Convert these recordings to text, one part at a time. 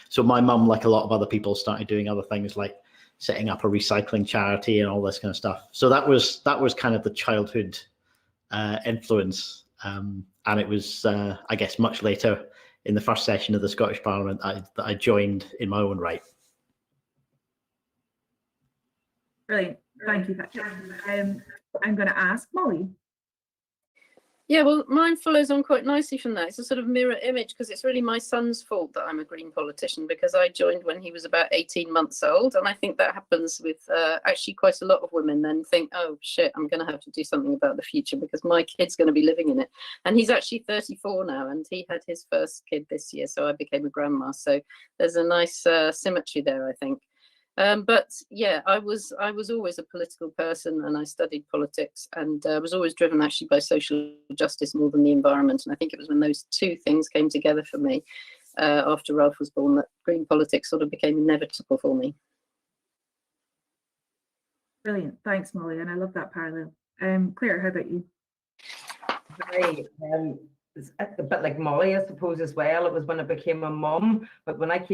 So my mum, like a lot of other people, started doing other things like setting up a recycling charity and all this kind of stuff. So that was kind of the childhood influence. And it was, I guess, much later in the first session of the Scottish Parliament that I joined in my own right. Brilliant. Thank you, Patrick. I'm going to ask Molly. Yeah, well, mine follows on quite nicely from that. It's a sort of mirror image, because it's really my son's fault that I'm a Green politician, because I joined when he was about 18 months old. And I think that happens with actually quite a lot of women then think, oh, shit, I'm going to have to do something about the future because my kid's going to be living in it. And he's actually 34 now, and he had his first kid this year. So I became a grandma. So there's a nice symmetry there, I think. But yeah, I was always a political person, and I studied politics, and was always driven actually by social justice more than the environment. And I think it was when those two things came together for me after Ralph was born that Green politics sort of became inevitable for me. Brilliant, thanks, Molly, and I love that parallel. Cllr, how about you? It's a bit like Molly, I suppose, as well. It was when I became a mum, but when I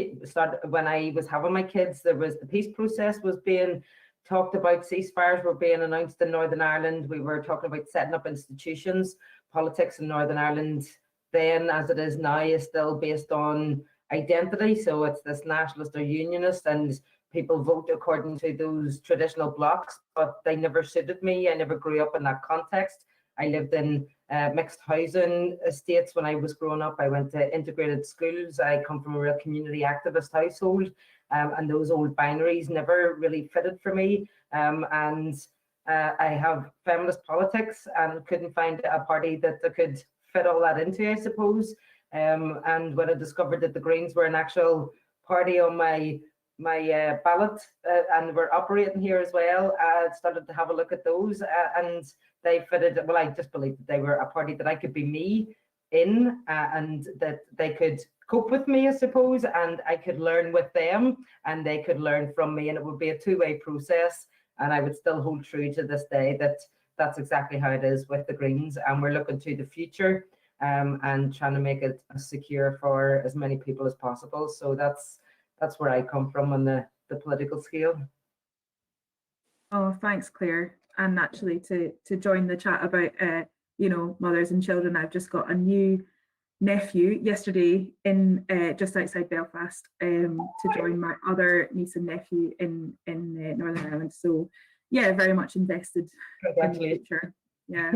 was having my kids, there was the peace process was being talked about, ceasefires were being announced in Northern Ireland. We were talking about setting up institutions. Politics in Northern Ireland then, as it is now, is still based on identity. So it's this nationalist or unionist, and people vote according to those traditional blocks, but they never suited me. I never grew up in that context. I lived in mixed housing estates when I was growing up. I went to integrated schools. I come from a real community activist household, and those old binaries never really fitted for me. I have feminist politics and couldn't find a party that I could fit all that into, I suppose. And when I discovered that the Greens were an actual party on my ballot and were operating here as well, I started to have a look at those, and they fitted. Well, I just believed that they were a party that I could be me in, and that they could cope with me, I suppose, and I could learn with them, and they could learn from me, and it would be a two-way process. And I would still hold true to this day that that's exactly how it is with the Greens, and we're looking to the future and trying to make it secure for as many people as possible. So that's where I come from on the political scale. Oh, thanks, Cllr. And actually, to join the chat about mothers and children, I've just got a new nephew yesterday in just outside Belfast to join my other niece and nephew in Northern Ireland. So yeah, very much invested in the future. Yeah.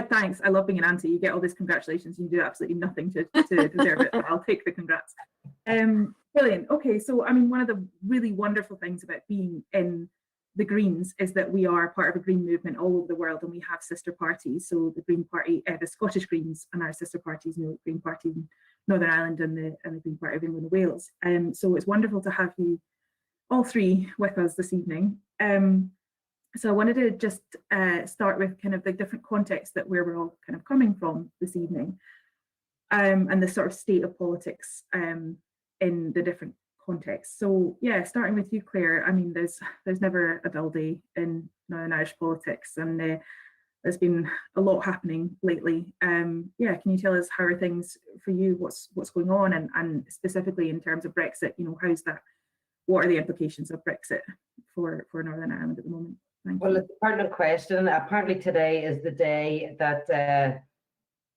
Thanks. I love being an auntie. You get all this congratulations. You do absolutely nothing to deserve it, but I'll take the congrats. Brilliant. Okay, so I mean, one of the really wonderful things about being in the Greens is that we are part of a Green movement all over the world, and we have sister parties. So the Green Party, the Scottish Greens, and our sister parties, Green Party in Northern Ireland and the Green Party of England and Wales. So it's wonderful to have you all three with us this evening. So I wanted to just start with kind of the different contexts that where we're all kind of coming from this evening, and the sort of state of politics in the different contexts. So yeah, starting with you, Cllr. I mean, there's never a dull day in Northern Irish politics, and there's been a lot happening lately. Yeah, can you tell us how are things for you? What's going on, and specifically in terms of Brexit? How's that? What are the implications of Brexit for Northern Ireland at the moment? Well, it's a pertinent question. Apparently today is the day that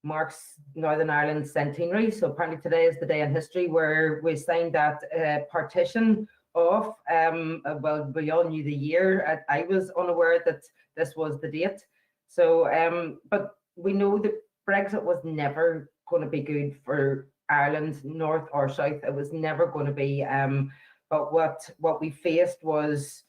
marks Northern Ireland's centenary. So apparently today is the day in history where we signed that partition off. Well, we all knew the year. I was unaware that this was the date. So, but we know that Brexit was never going to be good for Ireland, north or south. It was never going to be. But what we faced was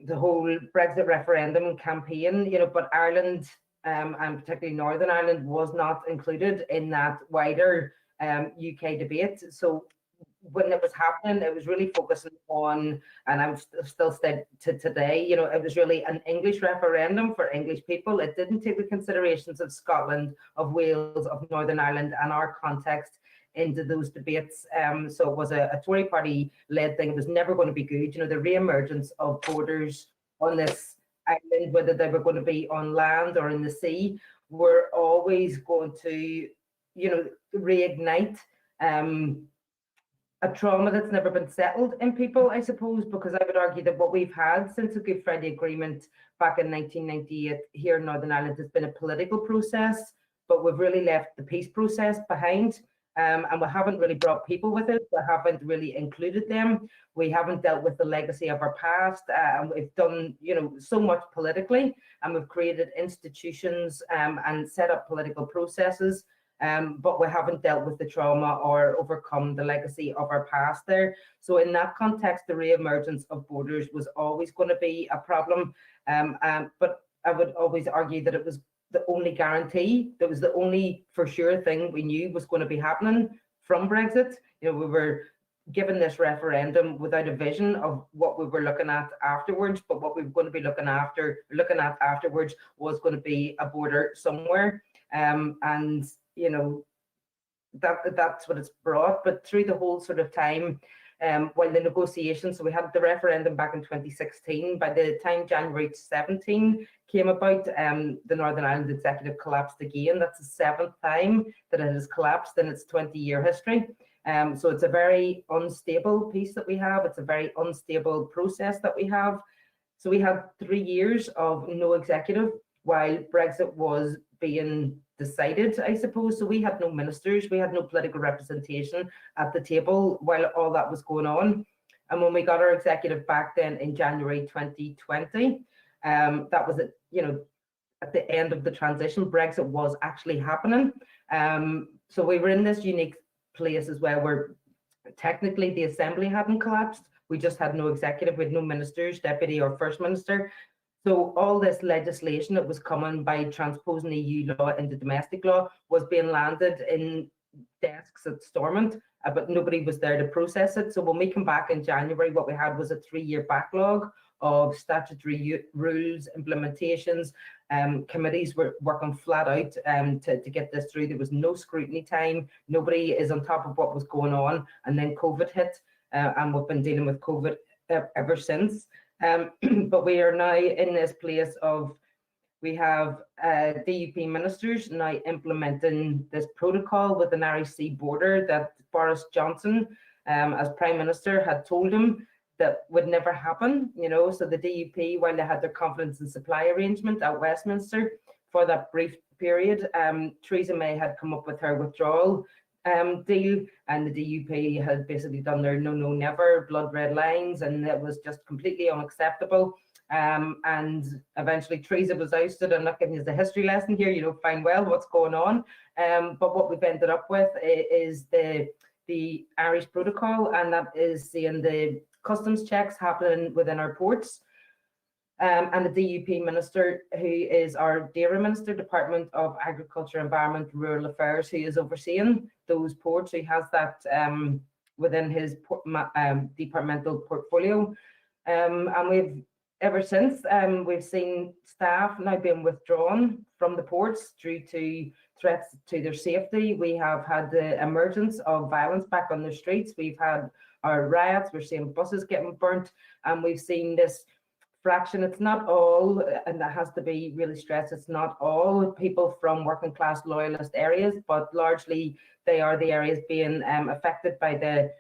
the whole Brexit referendum campaign, but Ireland and particularly Northern Ireland was not included in that wider UK debate. So when it was happening, it was really focusing on, and I'm still said to today, it was really an English referendum for English people. It didn't take the considerations of Scotland, of Wales, of Northern Ireland and our context into those debates. So it was a Tory party led thing. It was never going to be good. The re-emergence of borders on this island, whether they were going to be on land or in the sea, were always going to, reignite a trauma that's never been settled in people, I suppose, because I would argue that what we've had since the Good Friday Agreement back in 1998 here in Northern Ireland has been a political process, but we've really left the peace process behind. And we haven't really brought people with it. We haven't really included them. We haven't dealt with the legacy of our past. And we've done, so much politically, and we've created institutions and set up political processes. But we haven't dealt with the trauma or overcome the legacy of our past there. So in that context, the re-emergence of borders was always going to be a problem. But I would always argue that it was the only guarantee, that was the only for sure thing we knew was going to be happening from Brexit. We were given this referendum without a vision of what we were looking at afterwards, but what we were going to be looking at afterwards was going to be a border somewhere. And that's what it's brought. But through the whole sort of time, while the negotiations, so we had the referendum back in 2016. By the time January 17 came about, the Northern Ireland Executive collapsed again. That's the 7th time that it has collapsed in its 20-year history. So it's a very unstable piece that we have. It's a very unstable process that we have. So we had 3 years of no executive while Brexit was being decided, I suppose. So we had no ministers, we had no political representation at the table while all that was going on. And when we got our executive back then in January 2020, that was at the end of the transition. Brexit was actually happening. So we were in this unique place as well, where technically the Assembly hadn't collapsed. We just had no executive, we had no ministers, deputy or first minister. So all this legislation that was coming by transposing EU law into domestic law was being landed in desks at Stormont, but nobody was there to process it. So when we come back in January, what we had was a 3-year backlog of statutory rules, implementations. Committees were working flat out to get this through. There was no scrutiny time. Nobody is on top of what was going on. And then COVID hit, and we've been dealing with COVID ever since. But we are now in this place of, we have DUP ministers now implementing this protocol with an Irish Sea border that Boris Johnson, as Prime Minister, had told him that would never happen. So the DUP, while they had their confidence and supply arrangement at Westminster for that brief period, Theresa May had come up with her withdrawal deal, and the DUP had basically done their no, never, blood red lines, and it was just completely unacceptable. And eventually Theresa was ousted. I'm not giving you the history lesson here, fine well what's going on. But what we've ended up with is the Irish protocol, and that is seeing the customs checks happening within our ports. And the DUP minister, who is our DAERA Minister, Department of Agriculture, Environment, Rural Affairs, who is overseeing those ports, who has that within his departmental portfolio. And we've, ever since, we've seen staff now being withdrawn from the ports due to threats to their safety. We have had the emergence of violence back on the streets. We've had our riots, we're seeing buses getting burnt, and we've seen this fraction. It's not all, and that has to be really stressed, it's not all people from working class loyalist areas, but largely they are the areas being affected by the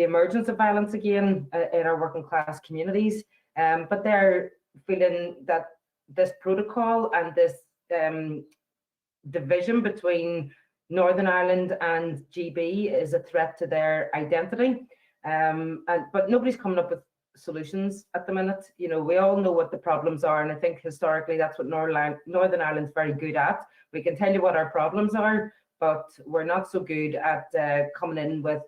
emergence of violence again in our working class communities. But they're feeling that this protocol and this division between Northern Ireland and GB is a threat to their identity. But nobody's coming up with solutions at the minute. We all know what the problems are, and I think historically that's what Northern Ireland's very good at. We can tell you what our problems are, but we're not so good at coming in with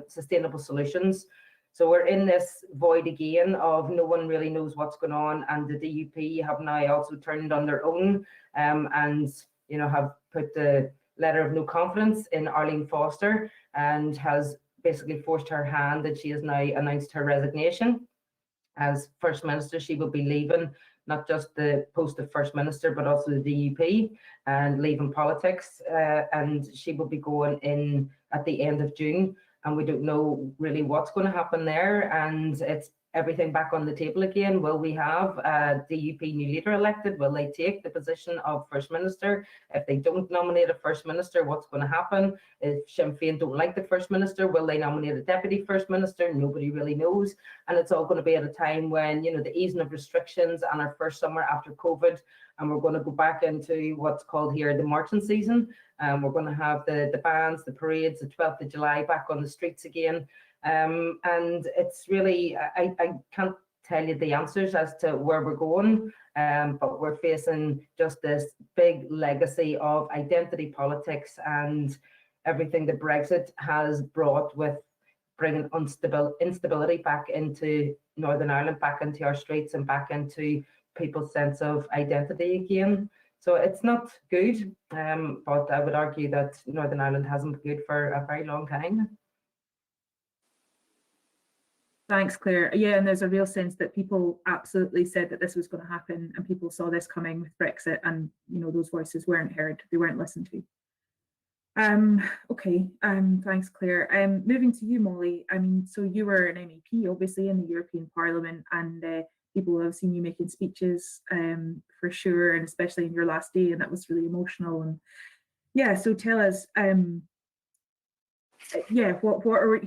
sustainable solutions. So we're in this void again of no one really knows what's going on, and the DUP have now also turned on their own and have put the letter of no confidence in Arlene Foster, and has basically forced her hand, and she has now announced her resignation as First Minister. She will be leaving not just the post of First Minister, but also the DUP, and leaving politics, and she will be going in at the end of June. and we don't know really what's going to happen there. And it's everything back on the table again. Will we have a DUP new leader elected? Will they take the position of First Minister? If they don't nominate a First Minister, what's going to happen? If Sinn Féin don't like the First Minister, will they nominate a Deputy First Minister? Nobody really knows. And it's all going to be at a time when, you know, the easing of restrictions and our first summer after COVID, and we're going to go back into what's called here the marching season. We're going to have the bands, the parades, the 12th of July back on the streets again. And it's really, I can't tell you the answers as to where we're going, but we're facing just this big legacy of identity politics and everything that Brexit has brought with bringing instability back into Northern Ireland, back into our streets and back into people's sense of identity again. So it's not good, but I would argue that Northern Ireland hasn't been good for a very long time. Thanks, Cllr. Yeah, and there's a real sense that people absolutely said that this was going to happen, and people saw this coming with Brexit, and you know those voices weren't heard, they weren't listened to. Okay, thanks, Cllr. Moving to you, Molly. I mean, so you were an MEP, obviously, in the European Parliament, and people have seen you making speeches for sure, and especially in your last day, and that was really emotional. And yeah, so tell us, yeah, what are we,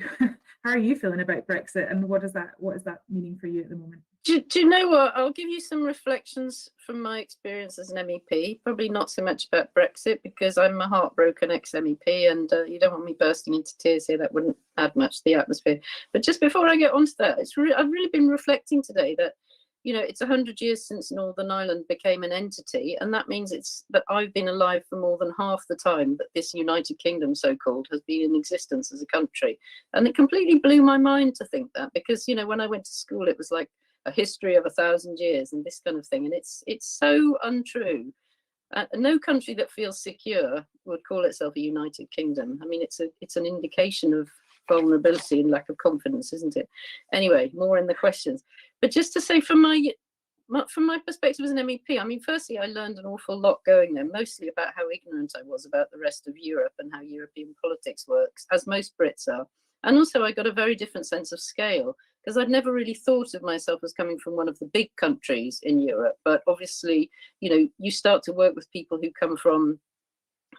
how are you feeling about Brexit, and what is that meaning for you at the moment? Do you know what? I'll give you some reflections from my experience as an MEP. Probably not so much about Brexit, because I'm a heartbroken ex-MEP, and you don't want me bursting into tears here. That wouldn't add much to the atmosphere. But just before I get onto that, I've really been reflecting today that, you know, it's 100 years since Northern Ireland became an entity, and that means that I've been alive for more than half the time that this United Kingdom, so-called, has been in existence as a country. And it completely blew my mind to think that, because, you know, when I went to school, it was like a history of 1,000 years and this kind of thing, and it's so untrue. No country that feels secure would call itself a United Kingdom. I mean, it's an indication of vulnerability and lack of confidence, isn't it? Anyway, more in the questions. But just to say, from my perspective as an MEP, I mean, firstly, I learned an awful lot going there, mostly about how ignorant I was about the rest of Europe and how European politics works, as most Brits are. And also, I got a very different sense of scale, because I'd never really thought of myself as coming from one of the big countries in Europe. But obviously, you know, you start to work with people who come from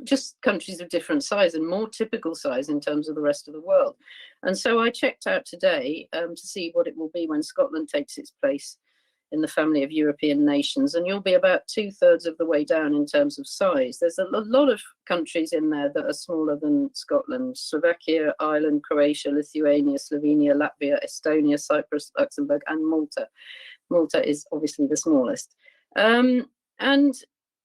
just countries of different size and more typical size in terms of the rest of the world. And so I checked out today to see what it will be when Scotland takes its place in the family of European nations, and you'll be about 2/3 of the way down in terms of size. There's a lot of countries in there that are smaller than Scotland: Slovakia, Ireland, Croatia, Lithuania, Slovenia, Latvia, Estonia, Cyprus, Luxembourg, and Malta. Malta is obviously the smallest. And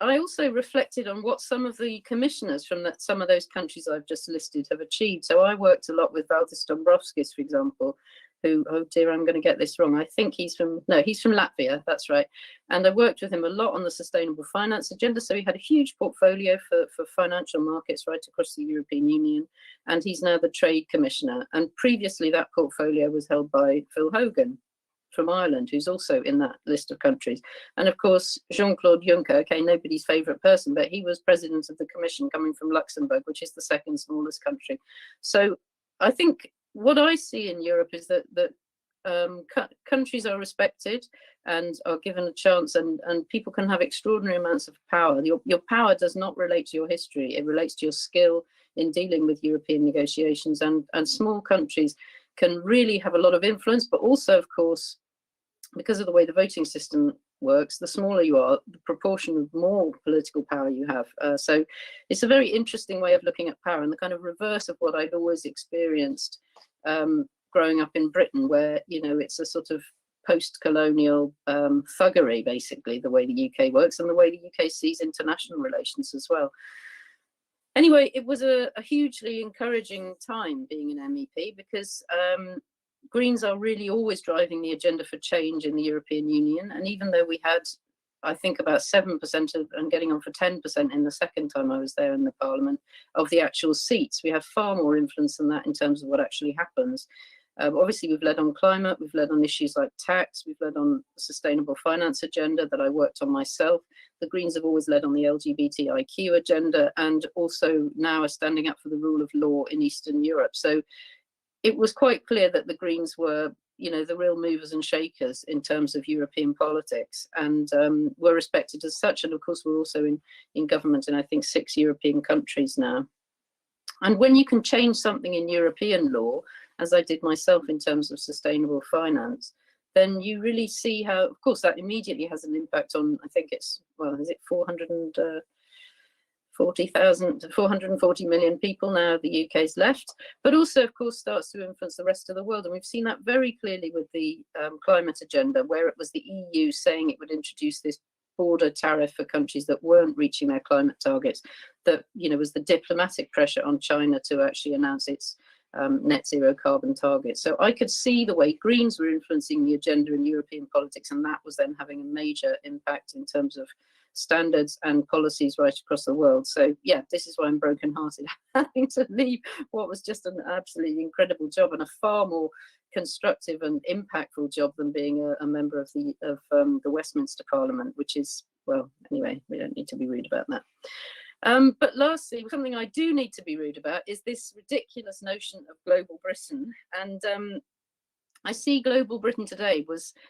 I also reflected on what some of the commissioners from some of those countries I've just listed have achieved. So I worked a lot with Valdis Dombrovskis, for example, who, oh dear, I'm going to get this wrong. I think he's from Latvia, that's right. And I worked with him a lot on the sustainable finance agenda. So he had a huge portfolio for financial markets right across the European Union. And he's now the Trade Commissioner. And previously that portfolio was held by Phil Hogan from Ireland, who's also in that list of countries. And of course, Jean-Claude Juncker, okay, nobody's favorite person, but he was president of the Commission coming from Luxembourg, which is the second smallest country. So I think what I see in Europe is that countries are respected and are given a chance, and people can have extraordinary amounts of power. Your power does not relate to your history, it relates to your skill in dealing with European negotiations, and small countries can really have a lot of influence, but also, of course, because of the way the voting system works, the smaller you are, the proportion of more political power you have. So it's a very interesting way of looking at power, and the kind of reverse of what I'd always experienced growing up in Britain, where, you know, it's a sort of post-colonial thuggery, basically, the way the UK works and the way the UK sees international relations as well. Anyway, it was a hugely encouraging time being an MEP, because Greens are really always driving the agenda for change in the European Union. And even though we had, I think, about 7% and getting on for 10% in the second time I was there in the Parliament of the actual seats, we have far more influence than that in terms of what actually happens. Obviously, we've led on climate, we've led on issues like tax, we've led on the sustainable finance agenda that I worked on myself. The Greens have always led on the LGBTIQ agenda, and also now are standing up for the rule of law in Eastern Europe. So it was quite clear that the Greens were, you know, the real movers and shakers in terms of European politics, and were respected as such. And of course, we're also in government in, I think, 6 European countries now. And when you can change something in European law, as I did myself in terms of sustainable finance, then you really see how, of course, that immediately has an impact on, I think it's, well, is it 440 million people now the UK's left, but also, of course, starts to influence the rest of the world. And we've seen that very clearly with the climate agenda, where it was the EU saying it would introduce this border tariff for countries that weren't reaching their climate targets, that, you know, was the diplomatic pressure on China to actually announce its net zero carbon target. So I could see the way Greens were influencing the agenda in European politics, and that was then having a major impact in terms of standards and policies right across the world. So yeah, this is why I'm brokenhearted, having to leave what was just an absolutely incredible job, and a far more constructive and impactful job than being a member of the Westminster Parliament, which is, well, anyway, we don't need to be rude about that. But lastly, something I do need to be rude about is this ridiculous notion of global Britain. And I see global Britain today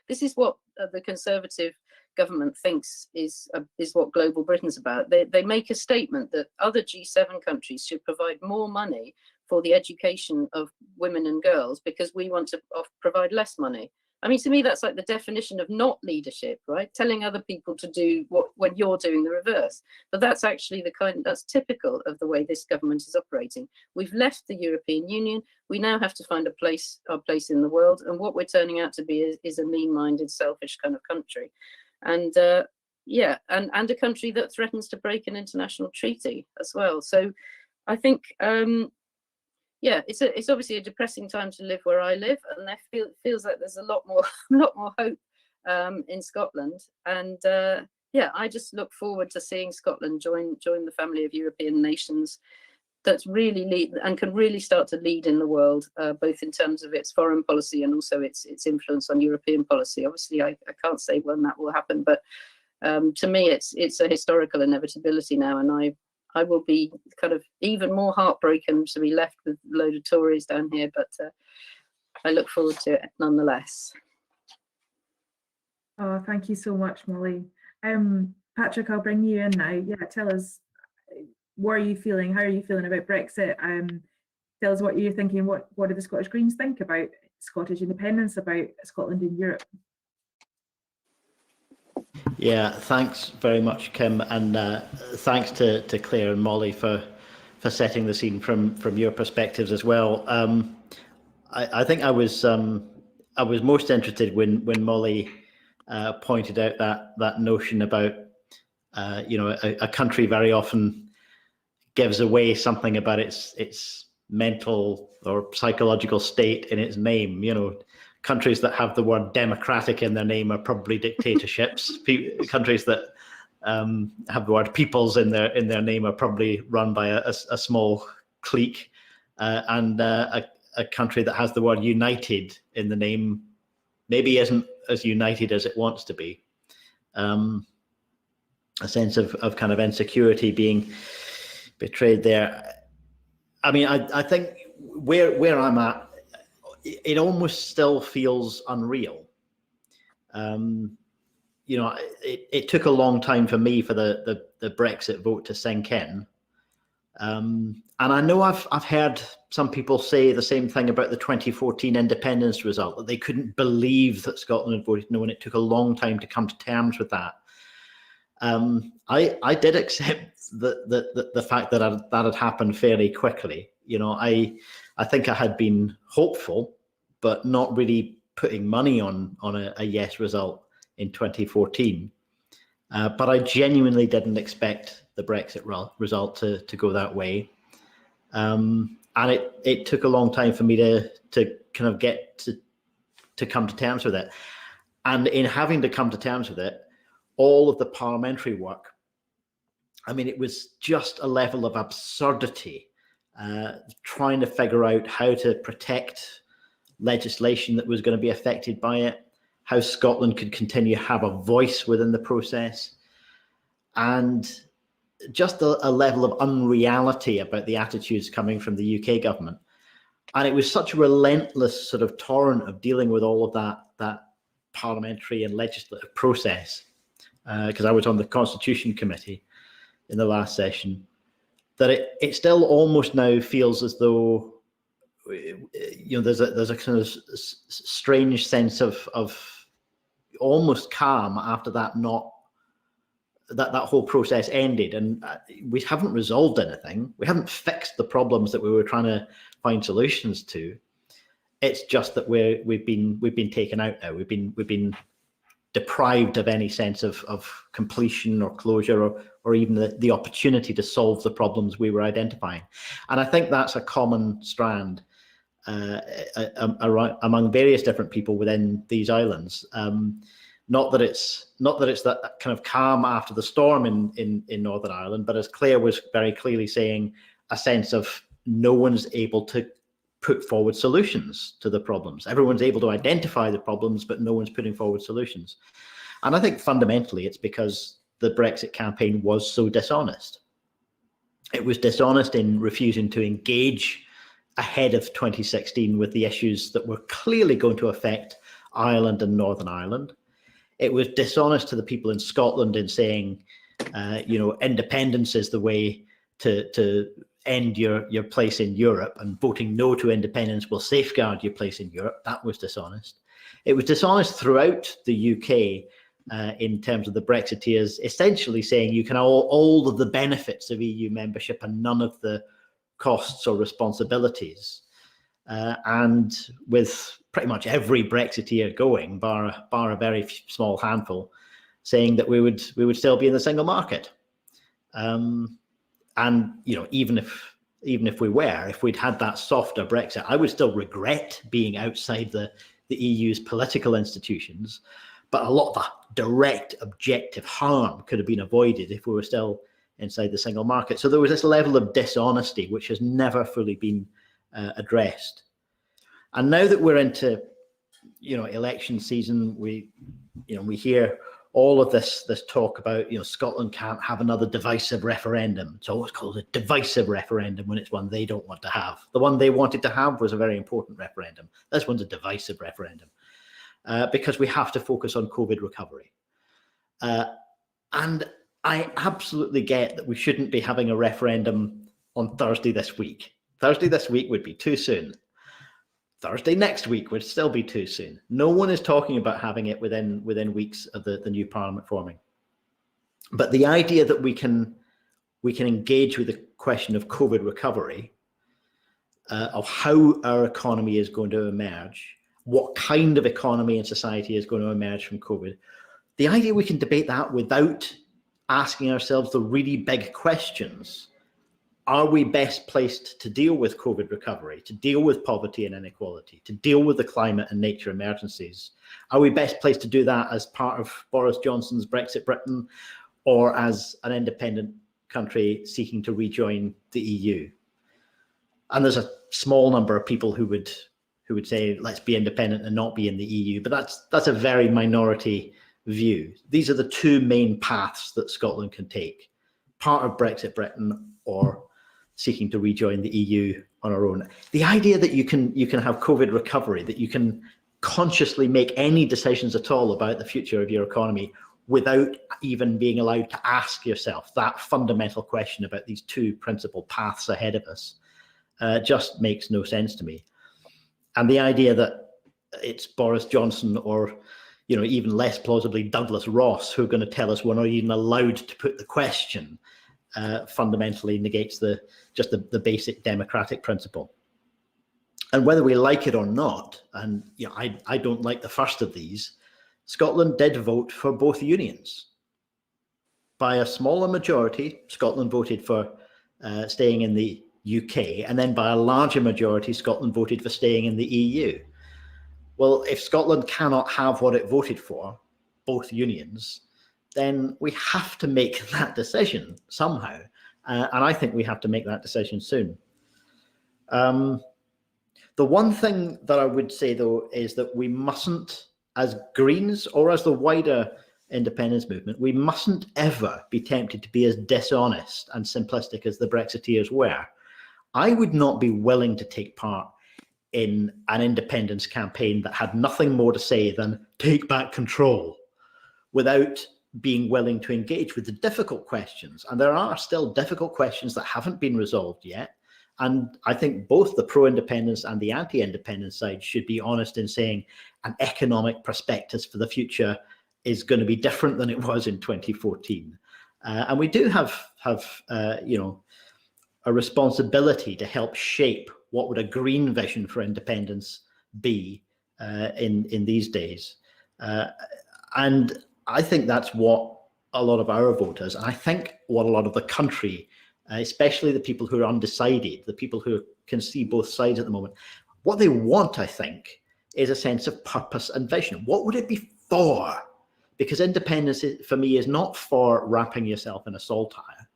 this is what the Conservative government thinks is what global Britain's about. They make a statement that other G7 countries should provide more money for the education of women and girls because we want to provide less money. I mean, to me, that's like the definition of not leadership, right? Telling other people to do when you're doing the reverse. But that's actually that's typical of the way this government is operating. We've left the European Union. We now have to find our place in the world. And what we're turning out to be is a mean-minded, selfish kind of country. And yeah, and a country that threatens to break an international treaty as well. So I think, yeah, it's obviously a depressing time to live where I live, and there feels like there's a lot more hope in Scotland. And yeah, I just look forward to seeing Scotland join the family of European nations that's really lead and can really start to lead in the world, both in terms of its foreign policy and also its influence on European policy. Obviously, I can't say when that will happen, but to me, it's a historical inevitability now, and I will be kind of even more heartbroken to be left with a load of Tories down here, but I look forward to it nonetheless. Oh, thank you so much, Molly. Patrick, I'll bring you in now. Yeah, tell us, what are you feeling? How are you feeling about Brexit? Tell us what you're thinking. What do the Scottish Greens think about Scottish independence, about Scotland in Europe? Yeah, thanks very much, Kim, and thanks to Cllr and Molly for setting the scene from your perspectives as well. I think I was most interested when Molly pointed out that notion about you know, a country very often gives away something about its mental or psychological state in its name. You know, countries that have the word democratic in their name are probably dictatorships. Countries that have the word peoples in their name are probably run by a small clique, and a country that has the word united in the name maybe isn't as united as it wants to be. A sense of kind of insecurity being betrayed there. I mean, I think where I'm at, it almost still feels unreal. You know, it took a long time for me for the Brexit vote to sink in. And I know I've heard some people say the same thing about the 2014 independence result, that they couldn't believe that Scotland had voted no, and it took a long time to come to terms with that. I did accept the fact that that had happened fairly quickly. You know, I think I had been hopeful, but not really putting money on a yes result in 2014. But I genuinely didn't expect the Brexit result to go that way. And it took a long time for me to kind of get to come to terms with it. And in having to come to terms with it, all of the parliamentary work, I mean, it was just a level of absurdity, trying to figure out how to protect legislation that was going to be affected by it, how Scotland could continue to have a voice within the process, and just a level of unreality about the attitudes coming from the UK government. And it was such a relentless sort of torrent of dealing with all of that parliamentary and legislative process, because I was on the Constitution Committee in the last session, that it still almost now feels as though, you know, there's a kind of strange sense of almost calm after that whole process ended, and we haven't resolved anything. We haven't fixed the problems that we were trying to find solutions to. It's just that we've been taken out now. We've been deprived of any sense of completion or closure or even the opportunity to solve the problems we were identifying. And I think that's a common strand among various different people within these islands. Not that it's that kind of calm after the storm in Northern Ireland, but as Cllr was very clearly saying, a sense of no one's able to put forward solutions to the problems. Everyone's able to identify the problems, but no one's putting forward solutions. And I think fundamentally it's because the Brexit campaign was so dishonest. It was dishonest in refusing to engage ahead of 2016 with the issues that were clearly going to affect Ireland and Northern Ireland. It was dishonest to the people in Scotland in saying, you know, independence is the way to end your place in Europe, and voting no to independence will safeguard your place in Europe. That was dishonest. It was dishonest throughout the UK in terms of the Brexiteers essentially saying you can have all of the benefits of EU membership and none of the costs or responsibilities. And with pretty much every Brexiteer going, bar a very small handful, saying that we would still be in the single market. And you know, even if we'd had that softer Brexit, I would still regret being outside the EU's political institutions. But a lot of the direct objective harm could have been avoided if we were still inside the single market. So there was this level of dishonesty which has never fully been addressed. And now that we're into, you know, election season, we hear all of this talk about, you know, Scotland can't have another divisive referendum. It's always called a divisive referendum when it's one they don't want to have. The one they wanted to have was a very important referendum. This one's a divisive referendum because we have to focus on COVID recovery. And I absolutely get that we shouldn't be having a referendum on Thursday this week. Thursday this week would be too soon. Thursday next week would still be too soon. No one is talking about having it within weeks of the new parliament forming. But the idea that we can engage with the question of COVID recovery, of how our economy is going to emerge, what kind of economy and society is going to emerge from COVID, the idea we can debate that without asking ourselves the really big questions. Are we best placed to deal with COVID recovery, to deal with poverty and inequality, to deal with the climate and nature emergencies? Are we best placed to do that as part of Boris Johnson's Brexit Britain or as an independent country seeking to rejoin the EU? And there's a small number of people who would say, let's be independent and not be in the EU, but that's a very minority view. These are the two main paths that Scotland can take: part of Brexit Britain or seeking to rejoin the EU on our own. The idea that you can have COVID recovery, that you can consciously make any decisions at all about the future of your economy without even being allowed to ask yourself that fundamental question about these two principal paths ahead of us just makes no sense to me. And the idea that it's Boris Johnson or, you know, even less plausibly Douglas Ross who are going to tell us we're not even allowed to put the question fundamentally negates the basic democratic principle. And whether we like it or not, and you know, I don't like the first of these, Scotland did vote for both unions. By a smaller majority, Scotland voted for staying in the UK, and then by a larger majority, Scotland voted for staying in the EU. Well, if Scotland cannot have what it voted for, both unions, then we have to make that decision somehow. And I think we have to make that decision soon. The one thing that I would say, though, is that we mustn't, as Greens or as the wider independence movement, we mustn't ever be tempted to be as dishonest and simplistic as the Brexiteers were. I would not be willing to take part in an independence campaign that had nothing more to say than take back control, without being willing to engage with the difficult questions. And there are still difficult questions that haven't been resolved yet. And I think both the pro-independence and the anti-independence side should be honest in saying an economic prospectus for the future is going to be different than it was in 2014. And we do have you know, a responsibility to help shape what would a green vision for independence be in these days. And I think that's what a lot of our voters, and I think what a lot of the country, especially the people who are undecided, the people who can see both sides at the moment, what they want, I think, is a sense of purpose and vision. What would it be for? Because independence, for me, is not for wrapping yourself in a saltire.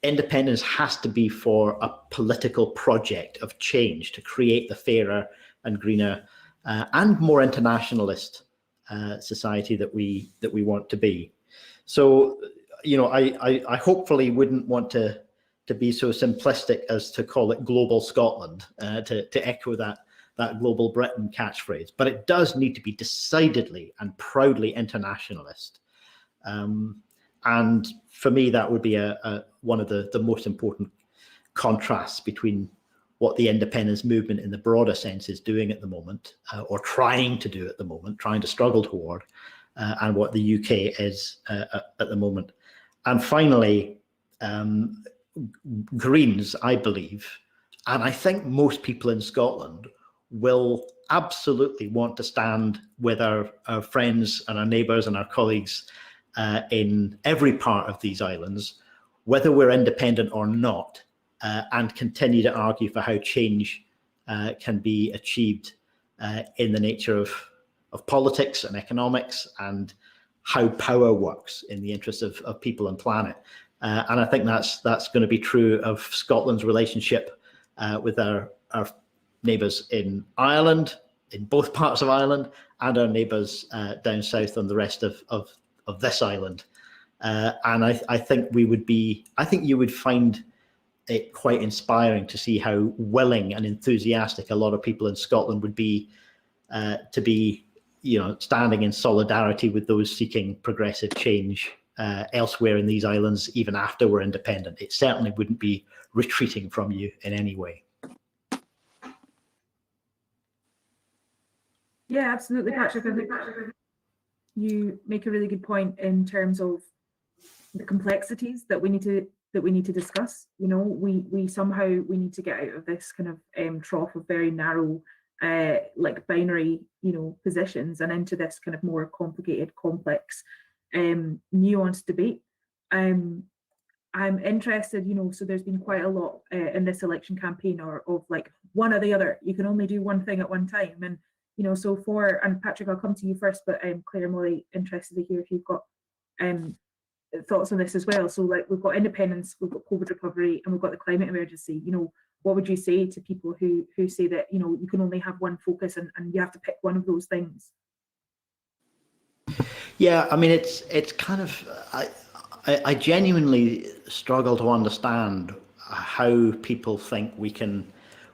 Independence has to be for a political project of change to create the fairer and greener and more internationalist society that we want to be. So, you know, I hopefully wouldn't want to be so simplistic as to call it global Scotland, to echo that global Britain catchphrase, but it does need to be decidedly and proudly internationalist. And for me, that would be one of the most important contrasts between what the independence movement in the broader sense is doing at the moment, or trying to do at the moment, trying to struggle toward, and what the UK is at the moment. And finally, Greens, I believe, and I think most people in Scotland will absolutely want to stand with our friends and our neighbours and our colleagues in every part of these islands, whether we're independent or not, and continue to argue for how change can be achieved in the nature of politics and economics, and how power works in the interests of people and planet. And I think that's going to be true of Scotland's relationship with our neighbours in Ireland, in both parts of Ireland, and our neighbours down south on the rest of this island. And I think you would find it quite inspiring to see how willing and enthusiastic a lot of people in Scotland would be to be, you know, standing in solidarity with those seeking progressive change elsewhere in these islands, even after we're independent. It certainly wouldn't be retreating from you in any way. Yeah, absolutely, Patrick. I think you make a really good point in terms of the complexities that we need to discuss. You know, we need to get out of this kind of trough of very narrow, like binary, you know, positions, and into this kind of more complicated, complex, nuanced debate. I'm interested, you know, so there's been quite a lot in this election campaign of like one or the other. You can only do one thing at one time, and you know, so and Patrick, I'll come to you first, but Cllr, I'm really interested to hear if you've got thoughts on this as well. So like, we've got independence, we've got COVID recovery, and we've got the climate emergency. You know, what would you say to people who say that, you know, you can only have one focus and you have to pick one of those things? Yeah, I mean, it's kind of, I genuinely struggle to understand how people think we can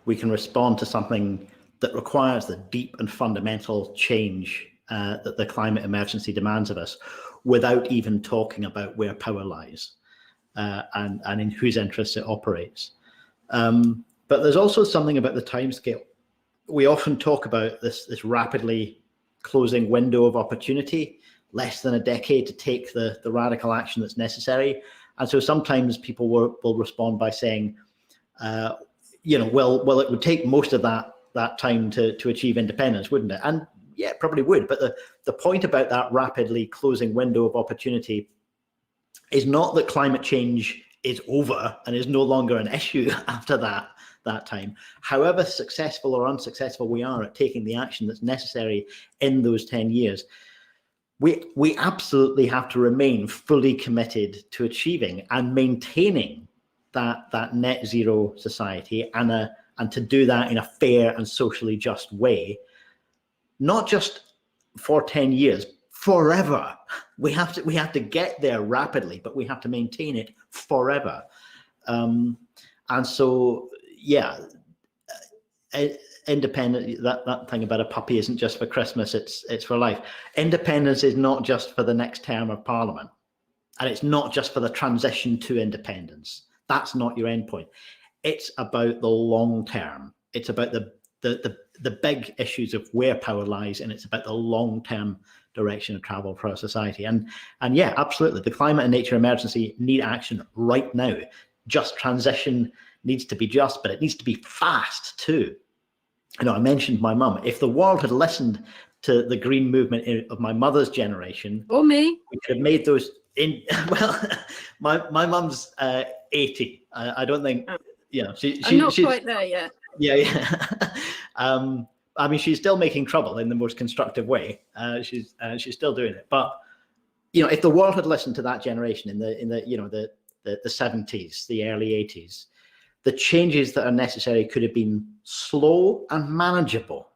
respond to something that requires the deep and fundamental change that the climate emergency demands of us, without even talking about where power lies and in whose interests it operates. But there's also something about the timescale. We often talk about this rapidly closing window of opportunity, less than a decade to take the radical action that's necessary. And so sometimes people will respond by saying, you know, well, it would take most of that time to achieve independence, wouldn't it? And yeah, it probably would. But the point about that rapidly closing window of opportunity is not that climate change is over and is no longer an issue after that time. However successful or unsuccessful we are at taking the action that's necessary in those 10 years, we absolutely have to remain fully committed to achieving and maintaining that net zero society, and to do that in a fair and socially just way, not just for 10 years, forever. We have to get there rapidly, but we have to maintain it forever. And so, yeah, independent, that thing about a puppy isn't just for Christmas, it's for life. Independence is not just for the next term of Parliament, and it's not just for the transition to independence. That's not your end point. It's about the long term. It's about the big issues of where power lies, and it's about the long term direction of travel for our society. And yeah, absolutely, the climate and nature emergency need action right now. Just transition needs to be just, but it needs to be fast too. You know, I mentioned my mum. If the world had listened to the green movement of my mother's generation, or me, we could have made those in. Well, my mum's 80. I don't think. You know, she's quite there yet. Yeah. I mean, she's still making trouble in the most constructive way. She's still doing it. But you know, if the world had listened to that generation in the 70s, the early 80s, the changes that are necessary could have been slow and manageable.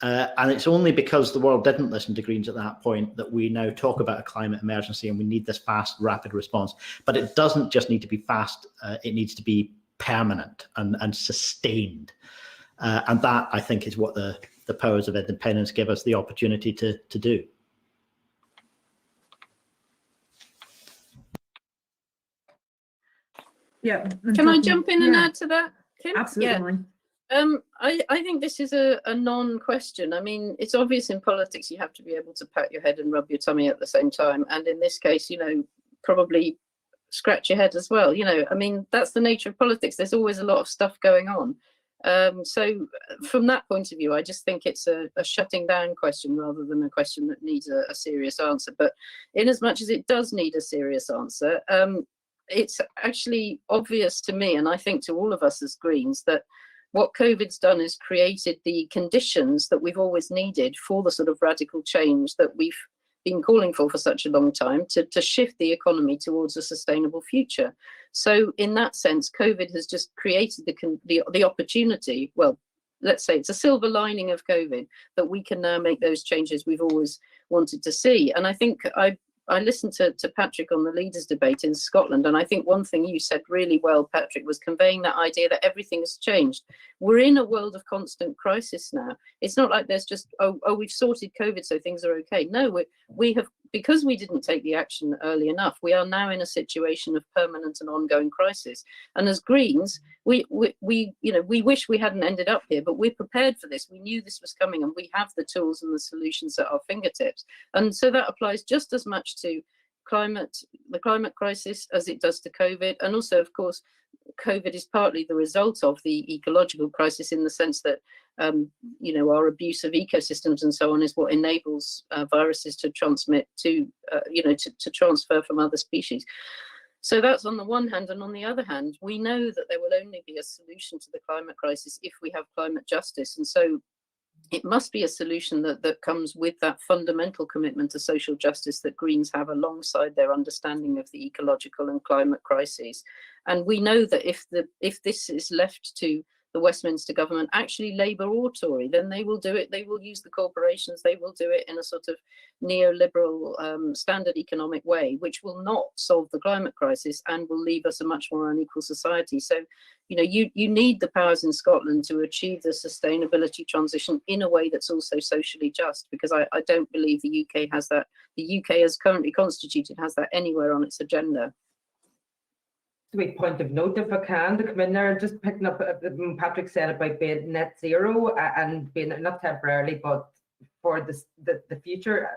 And it's only because the world didn't listen to Greens at that point that we now talk about a climate emergency and we need this fast, rapid response. But it doesn't just need to be fast, it needs to be permanent and sustained. And that, I think, is what the powers of independence give us the opportunity to do. Yeah. Can I jump in and add to that, Kim? Absolutely. Yeah. I think this is a non-question. I mean, it's obvious in politics you have to be able to pat your head and rub your tummy at the same time. And in this case, you know, probably scratch your head as well. You know, I mean, that's the nature of politics. There's always a lot of stuff going on. So from that point of view, I just think it's a shutting down question rather than a question that needs a serious answer. But in as much as it does need a serious answer, it's actually obvious to me, and I think to all of us as Greens, that what COVID's done is created the conditions that we've always needed for the sort of radical change that we've been calling for such a long time to shift the economy towards a sustainable future. So in that sense, COVID has just created the opportunity, well, let's say it's a silver lining of COVID, that we can now make those changes we've always wanted to see. And I think I listened to Patrick on the leaders debate in Scotland, and I think one thing you said really well, Patrick, was conveying that idea that everything has changed. We're in a world of constant crisis now. It's not like there's just, oh, we've sorted COVID, so things are okay. No, we have, because we didn't take the action early enough, we are now in a situation of permanent and ongoing crisis. And as Greens, we wish we hadn't ended up here, but we're prepared for this. We knew this was coming, and we have the tools and the solutions at our fingertips. And so that applies just as much to the climate crisis as it does to COVID. And also, of course, COVID is partly the result of the ecological crisis, in the sense that our abuse of ecosystems and so on is what enables viruses to transmit to transfer from other species. So that's on the one hand, and on the other hand, we know that there will only be a solution to the climate crisis if we have climate justice. And so it must be a solution that comes with that fundamental commitment to social justice that Greens have alongside their understanding of the ecological and climate crises. And we know that if this is left to the Westminster government, actually Labour or Tory, then they will do it. They will use the corporations. They will do it in a sort of neoliberal standard economic way, which will not solve the climate crisis and will leave us a much more unequal society. So, you need the powers in Scotland to achieve the sustainability transition in a way that's also socially just, because I don't believe the UK has that. The UK, as currently constituted, has that anywhere on its agenda. Sweet point of note, if I can, to come in there, just picking up Patrick said about being net zero and being not temporarily, but for the future,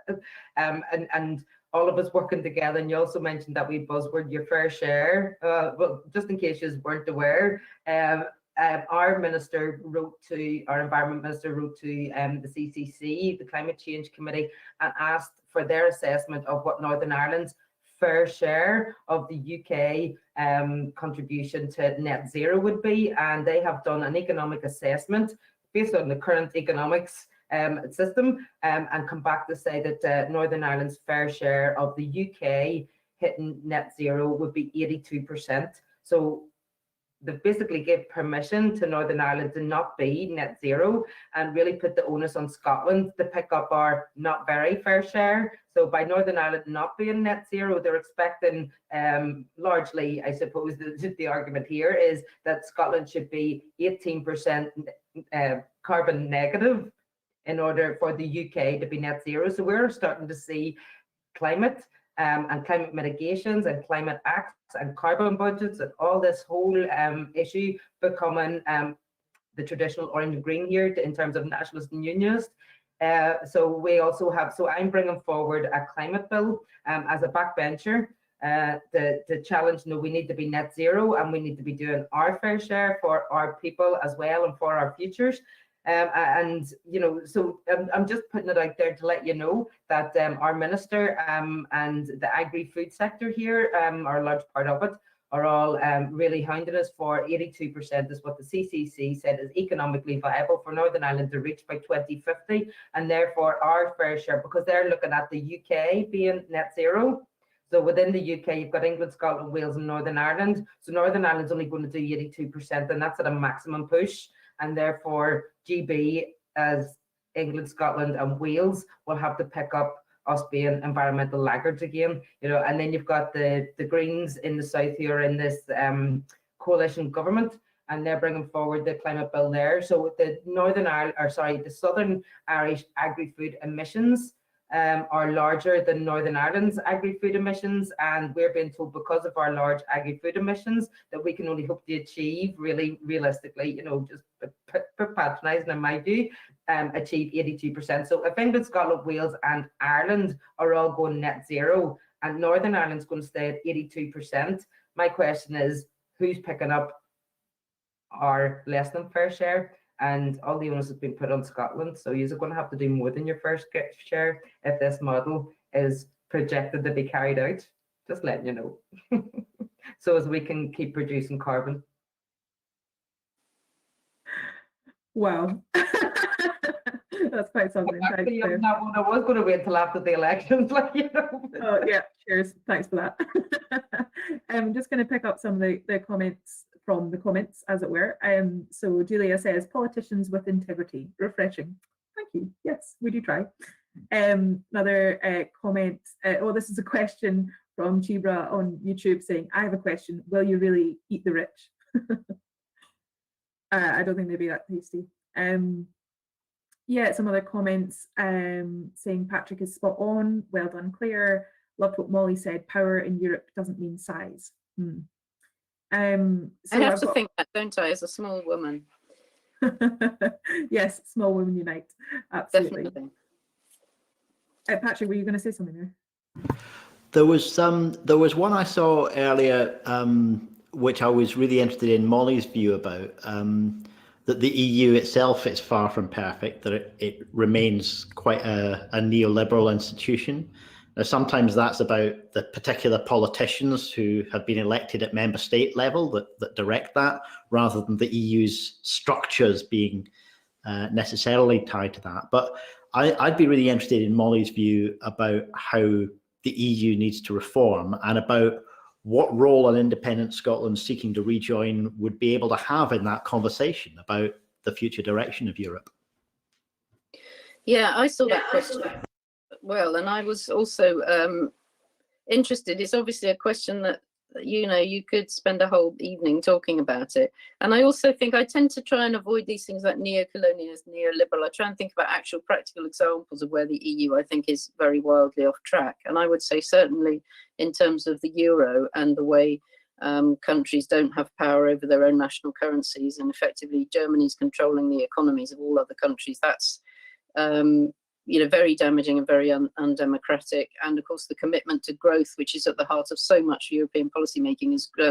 and all of us working together. And you also mentioned that we buzzword your fair share. Well, just in case you weren't aware, our environment minister wrote to the CCC, the Climate Change Committee, and asked for their assessment of what Northern Ireland's fair share of the UK contribution to net zero would be. And they have done an economic assessment based on the current economics system, and come back to say that Northern Ireland's fair share of the UK hitting net zero would be 82%. So they basically gave permission to Northern Ireland to not be net zero, and really put the onus on Scotland to pick up our not very fair share. So by Northern Ireland not being net zero, they're expecting, largely, I suppose the argument here is that Scotland should be 18% carbon negative in order for the UK to be net zero. So we're starting to see climate and climate mitigations and climate acts and carbon budgets and all this whole issue becoming the traditional orange and green here in terms of nationalist and unionist. So we also have, so I'm bringing forward a climate bill as a backbencher to challenge, we need to be net zero and we need to be doing our fair share for our people as well and for our futures. So I'm just putting it out there to let you know that our minister and the agri-food sector here, are a large part of it, are all really hounding us for 82% is what the CCC said is economically viable for Northern Ireland to reach by 2050, and therefore our fair share, because they're looking at the UK being net zero. So within the UK, you've got England, Scotland, Wales, and Northern Ireland. So Northern Ireland's only going to do 82%, and that's at a maximum push. And therefore, GB, as England, Scotland, and Wales, will have to pick up us being environmental laggards again. And then you've got the Greens in the south who are in this coalition government, and they're bringing forward the climate bill there. So the the Southern Irish agri-food emissions are larger than Northern Ireland's agri-food emissions, and we're being told because of our large agri-food emissions that we can only hope to achieve, really realistically, just patronising in my view, achieve 82%. So if England, Scotland, Wales and Ireland are all going net zero and Northern Ireland's going to stay at 82%, my question is, who's picking up our less than fair share? And all the onus has been put on Scotland. So you're going to have to do more than your first share if this model is projected to be carried out. Just letting you know. So as we can keep producing carbon. Wow. That's quite something. Actually, I was going to wait till after the elections, Oh yeah, cheers. Thanks for that. I'm just going to pick up some of the comments from the comments, as it were. So Julia says, politicians with integrity, refreshing. Thank you. Yes, we do try. Another comment. This is a question from Chibra on YouTube saying, I have a question. Will you really eat the rich? I don't think they'd be that tasty. Some other comments saying Patrick is spot on. Well done, Cllr. Loved what Molly said. Power in Europe doesn't mean size. I have to think that, don't I, as a small woman? Yes, small women unite. Absolutely. Definitely. Patrick, were you going to say something there? There was one I saw earlier, which I was really interested in Molly's view about, that the EU itself is far from perfect, that it remains quite a neoliberal institution. Now, sometimes that's about the particular politicians who have been elected at member state level that direct that, rather than the EU's structures being necessarily tied to that. But I'd be really interested in Molly's view about how the EU needs to reform and about what role an independent Scotland seeking to rejoin would be able to have in that conversation about the future direction of Europe. Yeah, I saw that question. Well, and I was also interested. It's obviously a question that, you could spend a whole evening talking about it. And I also think I tend to try and avoid these things like neo-colonialist, neoliberal. I try and think about actual practical examples of where the EU, I think, is very wildly off track. And I would say certainly in terms of the euro and the way countries don't have power over their own national currencies, and effectively Germany's controlling the economies of all other countries, that's very damaging and very undemocratic. And of course, the commitment to growth, which is at the heart of so much European policymaking, is, I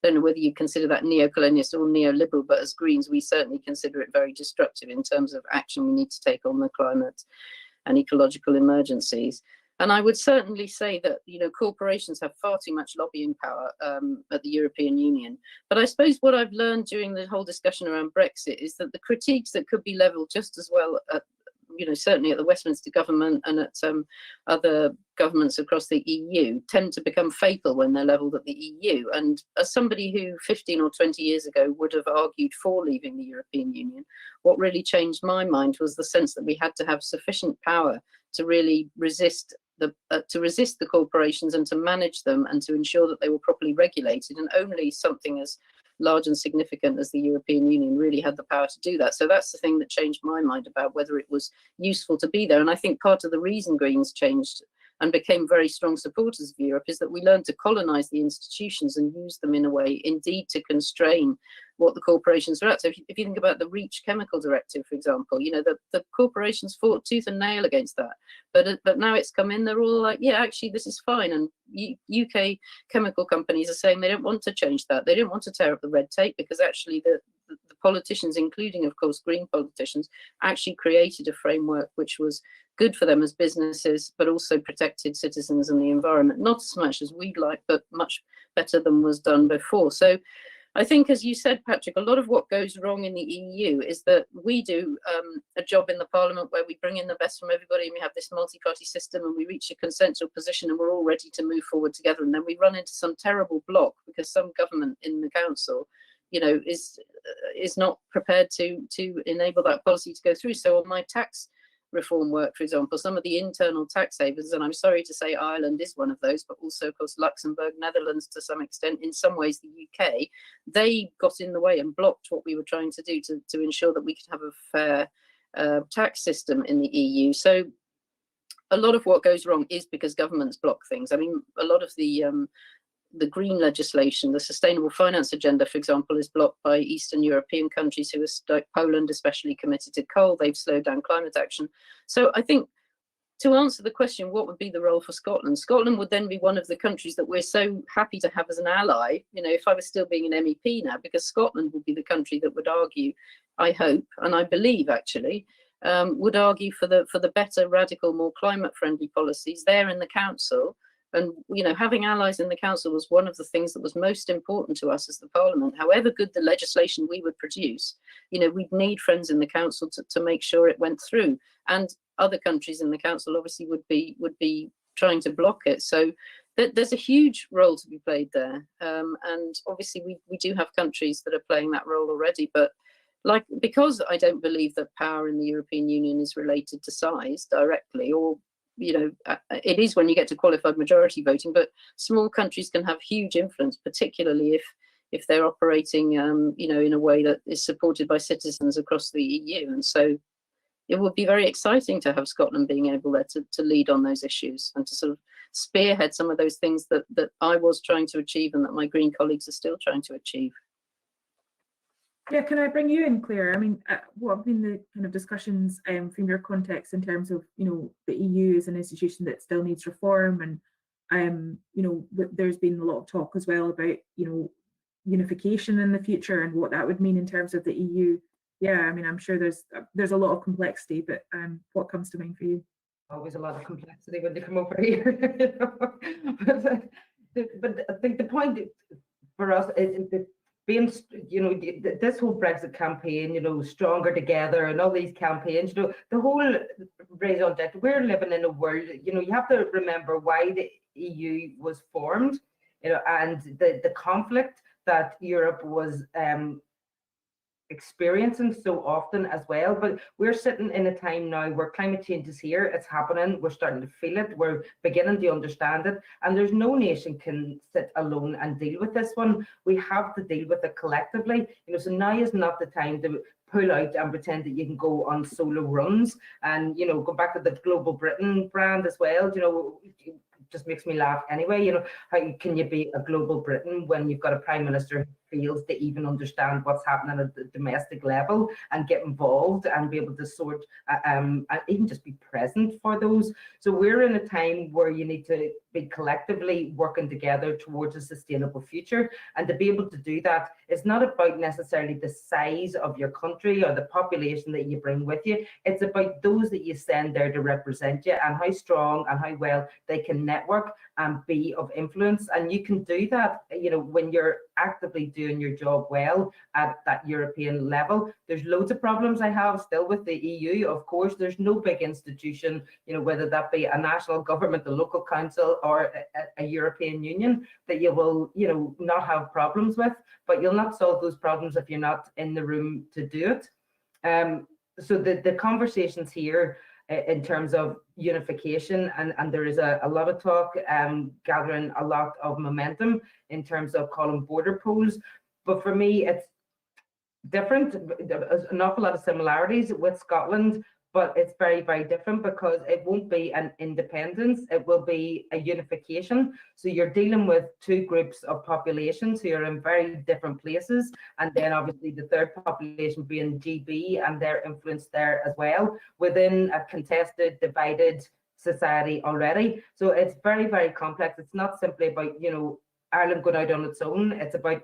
don't know whether you consider that neo-colonialist or neoliberal, but as Greens, we certainly consider it very destructive in terms of action we need to take on the climate and ecological emergencies. And I would certainly say that, corporations have far too much lobbying power at the European Union. But I suppose what I've learned during the whole discussion around Brexit is that the critiques that could be levelled just as well at, certainly at the Westminster government and at other governments across the EU tend to become fatal when they're levelled at the EU. And as somebody who 15 or 20 years ago would have argued for leaving the European Union, what really changed my mind was the sense that we had to have sufficient power to really resist the corporations and to manage them and to ensure that they were properly regulated. And only something as large and significant as the European Union really had the power to do that. So that's the thing that changed my mind about whether it was useful to be there. And I think part of the reason Greens changed and became very strong supporters of Europe is that we learned to colonize the institutions and use them in a way, indeed, to constrain what the corporations were at. So if you think about the REACH chemical directive, for example, you know, the corporations fought tooth and nail against that. But now it's come in, they're all like, yeah, actually, this is fine. And UK chemical companies are saying they don't want to change that. They don't want to tear up the red tape, because actually the politicians, including, of course, Green politicians, actually created a framework which was good for them as businesses, but also protected citizens and the environment, not as much as we'd like, but much better than was done before. So I think, as you said, Patrick, a lot of what goes wrong in the EU is that we do a job in the Parliament where we bring in the best from everybody, and we have this multi-party system, and we reach a consensual position, and we're all ready to move forward together. And then we run into some terrible block because some government in the council, you know, is not prepared to enable that policy to go through. So on my tax reform work, for example, some of the internal tax havens, and I'm sorry to say Ireland is one of those, but also, of course, Luxembourg, Netherlands to some extent, in some ways the UK, they got in the way and blocked what we were trying to do to ensure that we could have a fair tax system in the EU. So a lot of what goes wrong is because governments block things. I mean, a lot of the green legislation, the sustainable finance agenda, for example, is blocked by Eastern European countries who are, Poland especially, committed to coal. They've slowed down climate action. So I think, to answer the question, what would be the role for Scotland? Scotland would then be one of the countries that we're so happy to have as an ally. You know, if I was still being an MEP now, because Scotland would be the country that would argue, I hope, and I believe actually, would argue for the better, radical, more climate-friendly policies there in the council. And, you know, having allies in the council was one of the things that was most important to us as the Parliament. However good the legislation we would produce, you know, we'd need friends in the council to make sure it went through. And other countries in the council obviously would be trying to block it. So there's a huge role to be played there. And obviously we do have countries that are playing that role already. But because I don't believe that power in the European Union is related to size directly, or, you know, it is when you get to qualified majority voting, but small countries can have huge influence, particularly if they're operating, you know, in a way that is supported by citizens across the EU. And so it would be very exciting to have Scotland being able there to lead on those issues and to sort of spearhead some of those things that I was trying to achieve and that my Green colleagues are still trying to achieve. Yeah, can I bring you in, Cllr? I mean, what have been the kind of discussions from your context in terms of, you know, the EU as an institution that still needs reform, and you know, there's been a lot of talk as well about, you know, unification in the future and what that would mean in terms of the EU. Yeah, I mean, I'm sure there's a lot of complexity, but what comes to mind for you? Always a lot of complexity when they come over here. But I think the point for us is that being, you know, this whole Brexit campaign, you know, stronger together and all these campaigns, you know, the whole raison d'etre, we're living in a world, you know, you have to remember why the EU was formed, you know, and the conflict that Europe was experiencing so often as well. But we're sitting in a time now where climate change is here, it's happening, we're starting to feel it, we're beginning to understand it, and there's no nation can sit alone and deal with this one. We have to deal with it collectively, you know. So now is not the time to pull out and pretend that you can go on solo runs and, you know, go back to the Global Britain brand as well. You know, it just makes me laugh anyway. You know, how can you be a Global Britain when you've got a Prime Minister who fails to even understand what's happening at the domestic level and get involved and be able to sort and even just be present for those. So we're in a time where you need to be collectively working together towards a sustainable future, and to be able to do that is not about necessarily the size of your country or the population that you bring with you. It's about those that you send there to represent you and how strong and how well they can network and be of influence. And you can do that, you know, when you're actively doing your job well at that European level. There's loads of problems I have still with the EU. Of course, there's no big institution, you know, whether that be a national government, a local council, or a European Union, that you will, you know, not have problems with, but you'll not solve those problems if you're not in the room to do it. So the conversations here in terms of unification, and there is a lot of talk gathering a lot of momentum in terms of calling border polls. But for me, it's different. There's an awful lot of similarities with Scotland, but it's very, very different because it won't be an independence, it will be a unification. So you're dealing with two groups of populations who are in very different places, and then obviously the third population being GB and their influence there as well, within a contested, divided society already. So it's very, very complex. It's not simply about, you know, Ireland going out on its own. It's about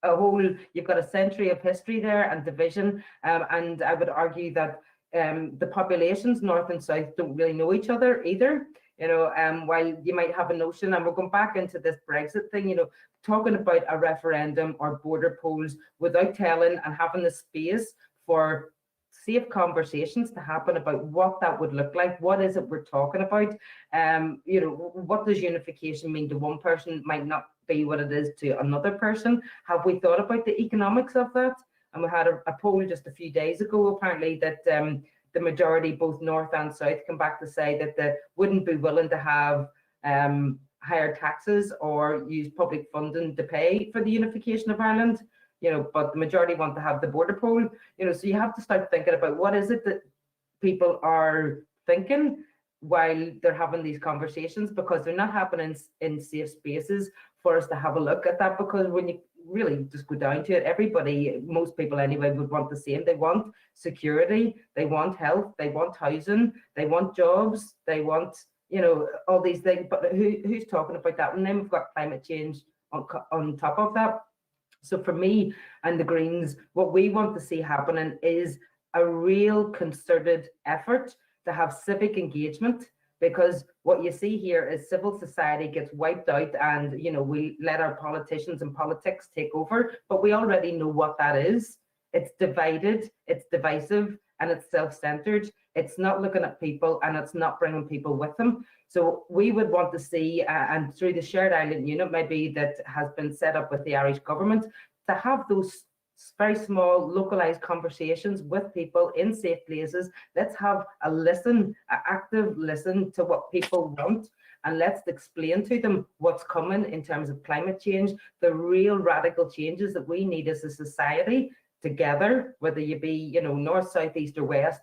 a whole, you've got a century of history there and division, and I would argue that the populations north and south don't really know each other either. You know, while you might have a notion, and we're going back into this Brexit thing, you know, talking about a referendum or border polls without telling and having the space for safe conversations to happen about what that would look like. What is it we're talking about? You know, what does unification mean to one person might not be what it is to another person. Have we thought about the economics of that? And we had a poll just a few days ago, apparently, that the majority, both north and south, come back to say that they wouldn't be willing to have higher taxes or use public funding to pay for the unification of Ireland. You know, but the majority want to have the border poll. You know, so you have to start thinking about what is it that people are thinking while they're having these conversations, because they're not happening in safe spaces for us to have a look at that. Because when you really just go down to it, everybody, most people anyway, would want the same. They want security, they want health, they want housing, they want jobs, they want, you know, all these things. But who's talking about that? And then we've got climate change on top of that. So for me and the Greens, what we want to see happening is a real concerted effort to have civic engagement, because what you see here is civil society gets wiped out and, you know, we let our politicians and politics take over, but we already know what that is. It's divided, it's divisive, and it's self-centered. It's not looking at people, and it's not bringing people with them. So we would want to see, and through the shared island unit maybe that has been set up with the Irish government, to have those very small localized conversations with people in safe places. Let's have a listen, an active listen to what people want, and let's explain to them what's coming in terms of climate change, the real radical changes that we need as a society together, whether you be, you know, north, south, east or west.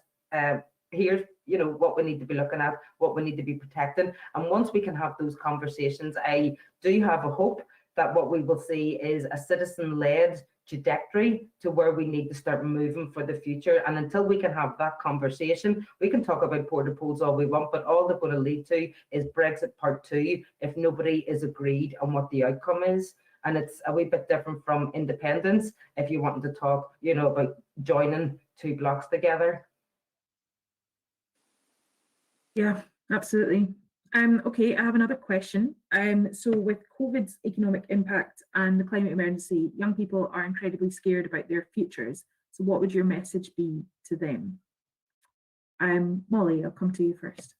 Here's, you know, what we need to be looking at, what we need to be protecting. And once we can have those conversations, I do have a hope that what we will see is a citizen-led trajectory to where we need to start moving for the future. And until we can have that conversation, we can talk about border polls all we want, but all they're going to lead to is Brexit Part 2 if nobody is agreed on what the outcome is. And it's a wee bit different from independence if you want to talk, you know, about joining two blocks together. Yeah, absolutely. Okay, I have another question. So with COVID's economic impact and the climate emergency, young people are incredibly scared about their futures. So what would your message be to them? Molly, I'll come to you first.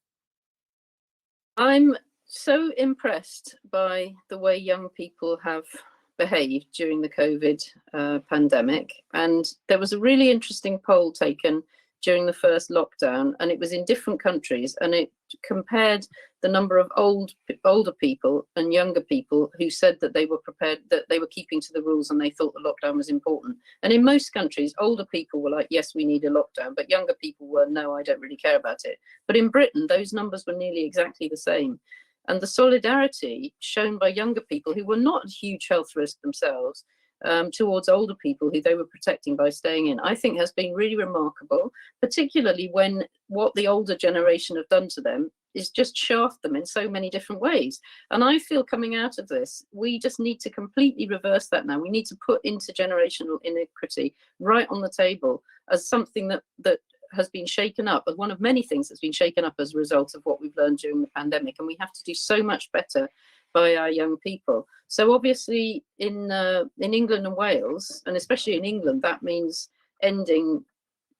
I'm so impressed by the way young people have behaved during the COVID pandemic. And there was a really interesting poll taken during the first lockdown, and it was in different countries, and it compared the number of older people and younger people who said that they were prepared, that they were keeping to the rules and they thought the lockdown was important. And in most countries, older people were like, yes, we need a lockdown, but younger people were, no, I don't really care about it. But in Britain, those numbers were nearly exactly the same. And the solidarity shown by younger people who were not a huge health risk themselves towards older people who they were protecting by staying in, I think has been really remarkable, particularly when what the older generation have done to them is just shaft them in so many different ways. And I feel coming out of this, we just need to completely reverse that now. We need to put intergenerational inequity right on the table as something that has been shaken up, as one of many things that's been shaken up as a result of what we've learned during the pandemic. And we have to do so much better by our young people. So obviously in England and Wales, and especially in England, that means ending,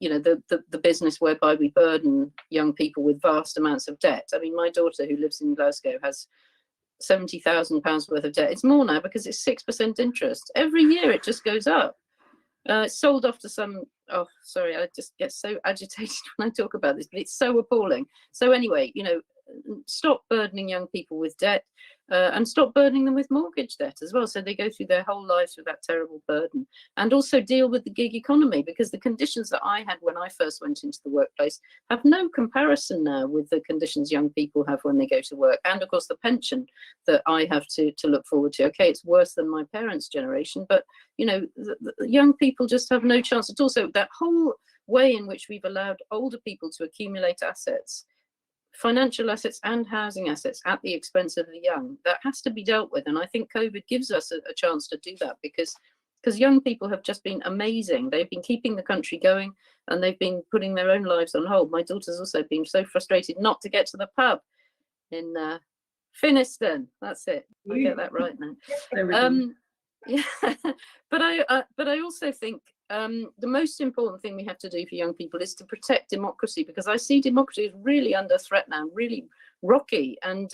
you know, the business whereby we burden young people with vast amounts of debt. I mean, my daughter who lives in Glasgow has £70,000 worth of debt. It's more now because it's 6% interest. Every year it just goes up. It's sold off to some, oh, sorry, I just get so agitated when I talk about this, but it's so appalling. So anyway, you know, stop burdening young people with debt, and stop burdening them with mortgage debt as well, so they go through their whole lives with that terrible burden. And also deal with the gig economy, because the conditions that I had when I first went into the workplace have no comparison now with the conditions young people have when they go to work. And of course the pension that I have to look forward to. Okay, it's worse than my parents' generation, but you know, the young people just have no chance at all. So that whole way in which we've allowed older people to accumulate assets, financial assets and housing assets, at the expense of the young, that has to be dealt with. And I think COVID gives us a chance to do that, because young people have just been amazing. They've been keeping the country going, and they've been putting their own lives on hold. My daughter's also been so frustrated not to get to the pub in Finiston. That's it. I get that right now. Yeah, but I also think the most important thing we have to do for young people is to protect democracy, because I see democracy is really under threat now, really rocky. And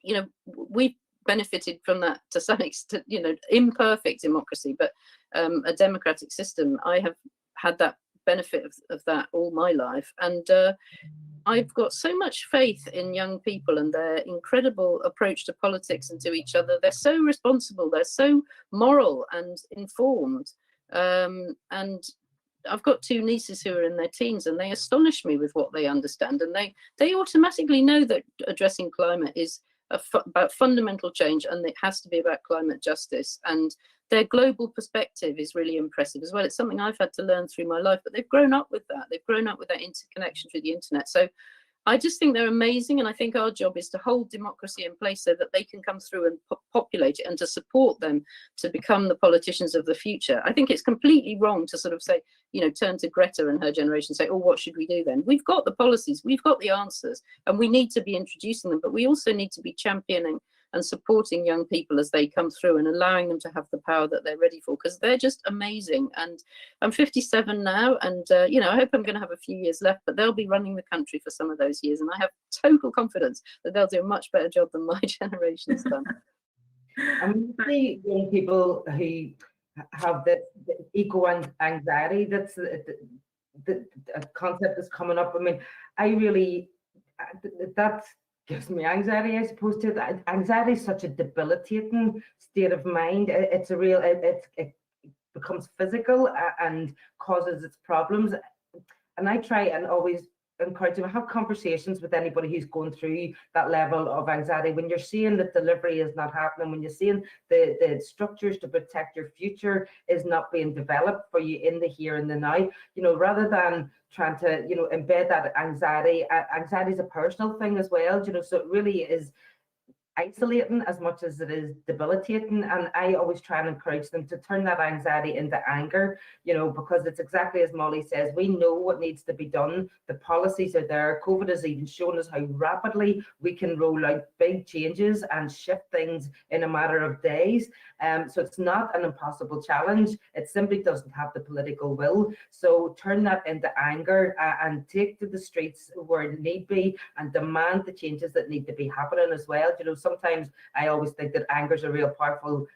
you know, we've benefited from that to some extent, you know, imperfect democracy, but a democratic system. I have had that benefit of that all my life, and I've got so much faith in young people and their incredible approach to politics and to each other. They're so responsible, they're so moral and informed. And I've got two nieces who are in their teens, and they astonish me with what they understand. And they automatically know that addressing climate is about fundamental change, and it has to be about climate justice. And their global perspective is really impressive as well. It's something I've had to learn through my life, but they've grown up with that. They've grown up with that interconnection through the internet. So I just think they're amazing. And I think our job is to hold democracy in place so that they can come through and populate it, and to support them to become the politicians of the future. I think it's completely wrong to sort of say, you know, turn to Greta and her generation and say, oh, what should we do then? We've got the policies, we've got the answers, and we need to be introducing them, but we also need to be championing and supporting young people as they come through, and allowing them to have the power that they're ready for, because they're just amazing. And I'm 57 now, and you know, I hope I'm going to have a few years left, but they'll be running the country for some of those years, and I have total confidence that they'll do a much better job than my generation's done. And we see young people who have the eco-anxiety, that's the concept that's coming up. I mean, I really, that gives me anxiety, I suppose, too. Anxiety is such a debilitating state of mind. It's a real, it becomes physical and causes its problems. And I try and always encourage them to have conversations with anybody who's going through that level of anxiety. When you're seeing that delivery is not happening, when you're seeing the structures to protect your future is not being developed for you in the here and the now, you know, rather than trying to, you know, embed that anxiety. Anxiety is a personal thing as well, you know, so it really is isolating as much as it is debilitating. And I always try and encourage them to turn that anxiety into anger, you know, because it's exactly as Molly says, we know what needs to be done. The policies are there. COVID has even shown us how rapidly we can roll out big changes and shift things in a matter of days. So it's not an impossible challenge. It simply doesn't have the political will. So turn that into anger and take to the streets where it need be, and demand the changes that need to be happening as well. You know, sometimes I always think that anger is a real powerful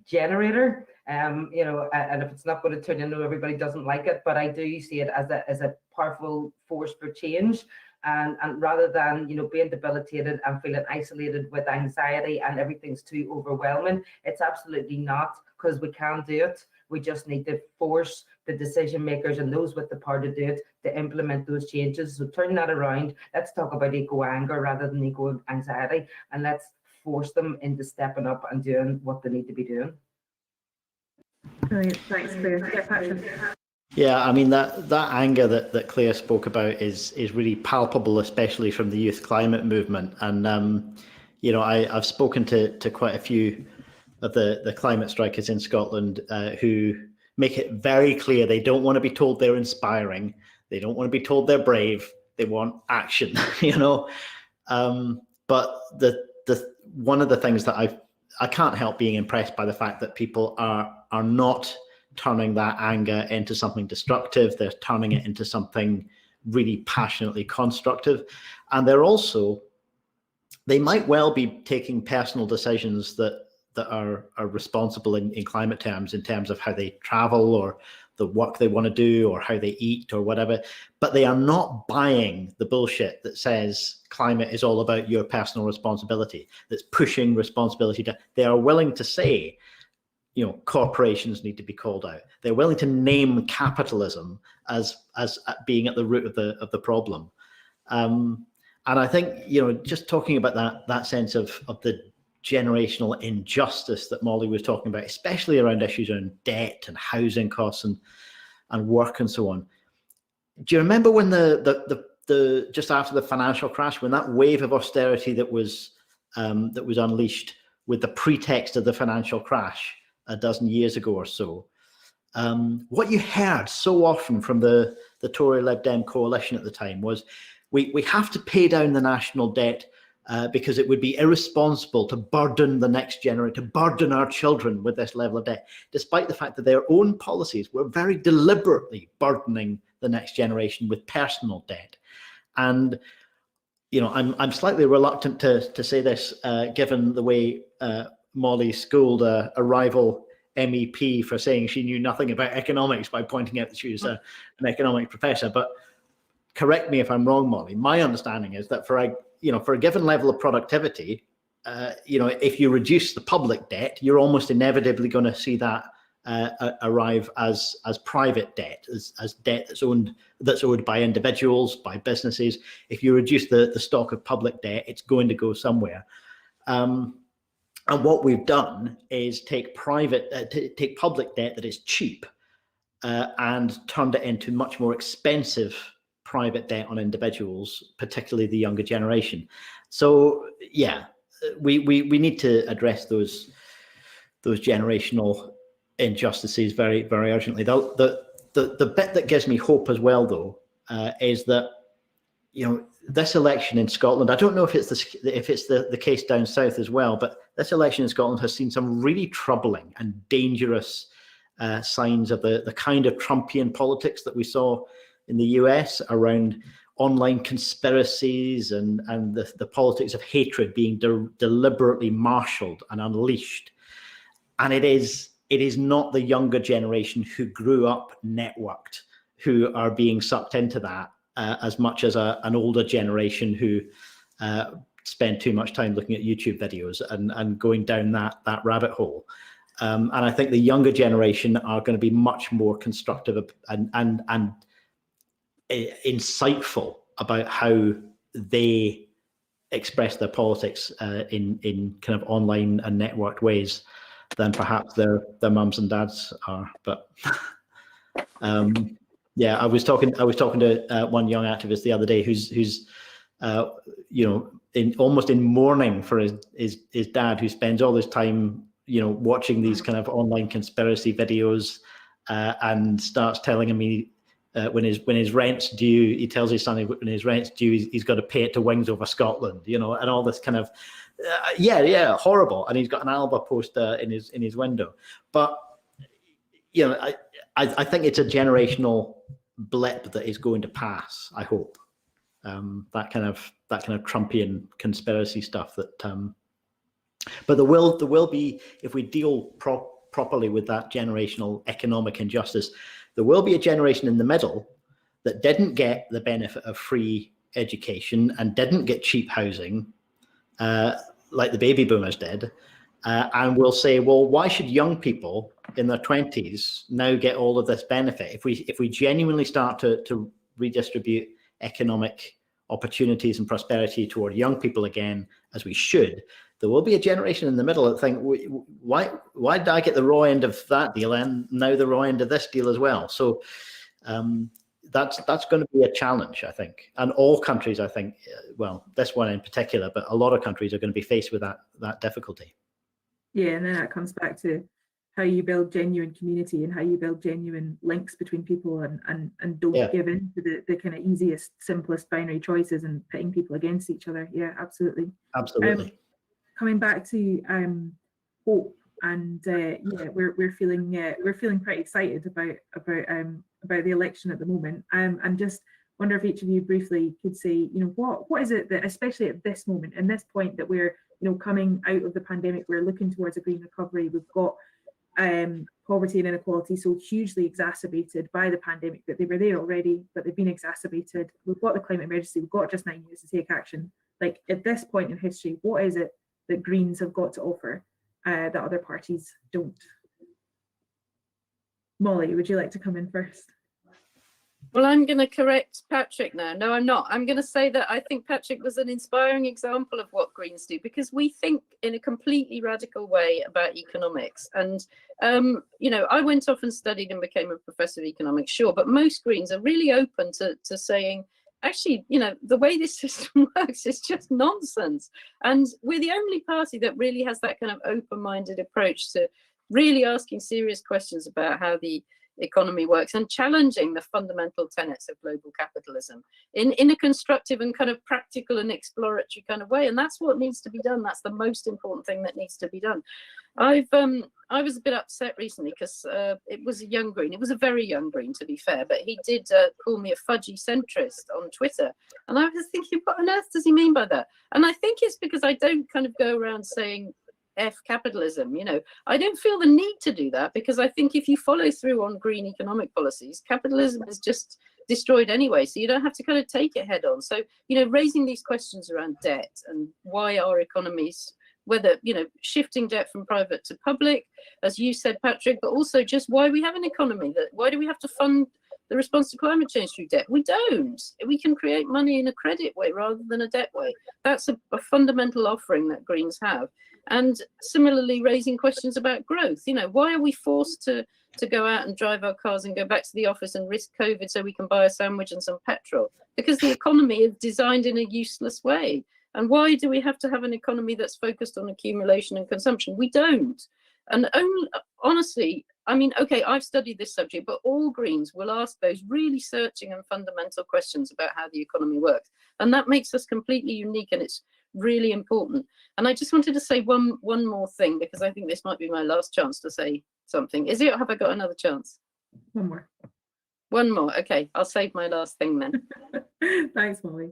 generator, you know, and if it's not going to turn, I know everybody doesn't like it, but I do see it as a powerful force for change. And rather than, you know, being debilitated and feeling isolated with anxiety and everything's too overwhelming, it's absolutely not, because we can do it. We just need to force the decision makers and those with the power to do it to implement those changes. So turn that around. Let's talk about eco-anger rather than eco-anxiety, and let's force them into stepping up and doing what they need to be doing. Brilliant. Thanks, Cllr. Yeah, Patrick. Yeah, I mean, that anger that Cllr spoke about is really palpable, especially from the youth climate movement. And you know, I've spoken to quite a few of the climate strikers in Scotland who make it very clear they don't want to be told they're inspiring, they don't want to be told they're brave, they want action. You know, but the one of the things that I can't help being impressed by the fact that people are not turning that anger into something destructive. They're turning it into something really passionately constructive. And they might well be taking personal decisions that are responsible in climate terms, in terms of how they travel or the work they want to do or how they eat or whatever, but they are not buying the bullshit that says climate is all about your personal responsibility, that's pushing responsibility down. They are willing to say, you know, corporations need to be called out. They're willing to name capitalism as being at the root of the problem. And I think, you know, just talking about that sense of the generational injustice that Molly was talking about, especially around issues around debt and housing costs and work and so on. Do you remember when the just after the financial crash, when that wave of austerity that was unleashed with the pretext of the financial crash a dozen years ago or so, what you heard so often from the Tory Lib Dem coalition at the time was, we have to pay down the national debt because it would be irresponsible to burden the next generation, to burden our children with this level of debt, despite the fact that their own policies were very deliberately burdening the next generation with personal debt. And, you know, I'm slightly reluctant to say this, given the way Molly schooled a rival MEP for saying she knew nothing about economics by pointing out that she was an economics professor. But correct me if I'm wrong, Molly. My understanding is that for a given level of productivity, you know, if you reduce the public debt, you're almost inevitably going to see that arrive as private debt, as debt that's owed by individuals, by businesses. If you reduce the stock of public debt, it's going to go somewhere. And what we've done is take public debt that is cheap and turned it into much more expensive private debt on individuals, particularly the younger generation. So yeah, we need to address those generational injustices very, very urgently. The bit that gives me hope as well, though, is that, you know, this election in Scotland, I don't know if it's the case down south as well, but this election in Scotland has seen some really troubling and dangerous signs of the kind of Trumpian politics that we saw in the US around online conspiracies and the politics of hatred being deliberately marshaled and unleashed. And it is not the younger generation who grew up networked who are being sucked into that as much as an older generation who spend too much time looking at YouTube videos and going down that rabbit hole. And I think the younger generation are going to be much more constructive and insightful about how they express their politics in kind of online and networked ways than perhaps their mums and dads are. But yeah, I was talking to one young activist the other day who's you know, almost in mourning for his dad, who spends all his time, you know, watching these kind of online conspiracy videos and starts telling him when his rent's due, he tells his son when his rent's due, he's got to pay it to Wings Over Scotland, you know, and all this kind of horrible. And he's got an Alba poster in his window. But you know, I think it's a generational blip that is going to pass, I hope. That kind of Trumpian conspiracy stuff that but there will be, if we deal properly with that generational economic injustice, there will be a generation in the middle that didn't get the benefit of free education and didn't get cheap housing like the baby boomers did, and will say, well, why should young people in their 20s now get all of this benefit? If we genuinely start to redistribute economic opportunities and prosperity toward young people again, as we should, there will be a generation in the middle that think, why did I get the raw end of that deal and now the raw end of this deal as well? So that's going to be a challenge, I think. And all countries, I think, well, this one in particular, but a lot of countries are going to be faced with that difficulty. Yeah, and then that comes back to how you build genuine community and how you build genuine links between people and don't give in to the kind of easiest, simplest binary choices and pitting people against each other. Yeah, absolutely. Absolutely. Coming back to hope, and yeah, we're feeling pretty excited about the election at the moment. And just wonder if each of you briefly could say, you know, what is it that, especially at this moment, in this point that we're, you know, coming out of the pandemic, we're looking towards a green recovery. We've got poverty and inequality so hugely exacerbated by the pandemic, that they were there already, but they've been exacerbated. We've got the climate emergency, we've got just 9 years to take action. Like, at this point in history, what is it that Greens have got to offer that other parties don't? Molly, would you like to come in first? Well, I'm going to correct Patrick now. No, I'm not. I'm going to say that I think Patrick was an inspiring example of what Greens do, because we think in a completely radical way about economics. And, you know, I went off and studied and became a professor of economics, sure, but most Greens are really open to saying, actually, you know, the way this system works is just nonsense. And we're the only party that really has that kind of open-minded approach to really asking serious questions about how the economy works and challenging the fundamental tenets of global capitalism in a constructive and kind of practical and exploratory kind of way. And that's what needs to be done. That's the most important thing that needs to be done. I was a bit upset recently because it was a young Green. It was a very young Green, to be fair, but he did call me a fudgy centrist on Twitter. And I was thinking, what on earth does he mean by that? And I think it's because I don't kind of go around saying F capitalism. You know, I don't feel the need to do that, because I think if you follow through on green economic policies, capitalism is just destroyed anyway, so you don't have to kind of take it head on. So, you know, raising these questions around debt and why our economies, whether, you know, shifting debt from private to public, as you said, Patrick, but also just why we have an economy, that why do we have to fund the response to climate change through debt? We don't. We can create money in a credit way rather than a debt way. That's a fundamental offering that Greens have. And similarly, raising questions about growth. You know, why are we forced to go out and drive our cars and go back to the office and risk COVID so we can buy a sandwich and some petrol? Because the economy is designed in a useless way. And why do we have to have an economy that's focused on accumulation and consumption? We don't. And only, honestly, I mean, okay, I've studied this subject, but all Greens will ask those really searching and fundamental questions about how the economy works. And that makes us completely unique, and it's really important. And I just wanted to say one more thing, because I think this might be my last chance to say something. Is it, or have I got another chance? One more. One more. Okay, I'll save my last thing then. Thanks, Molly.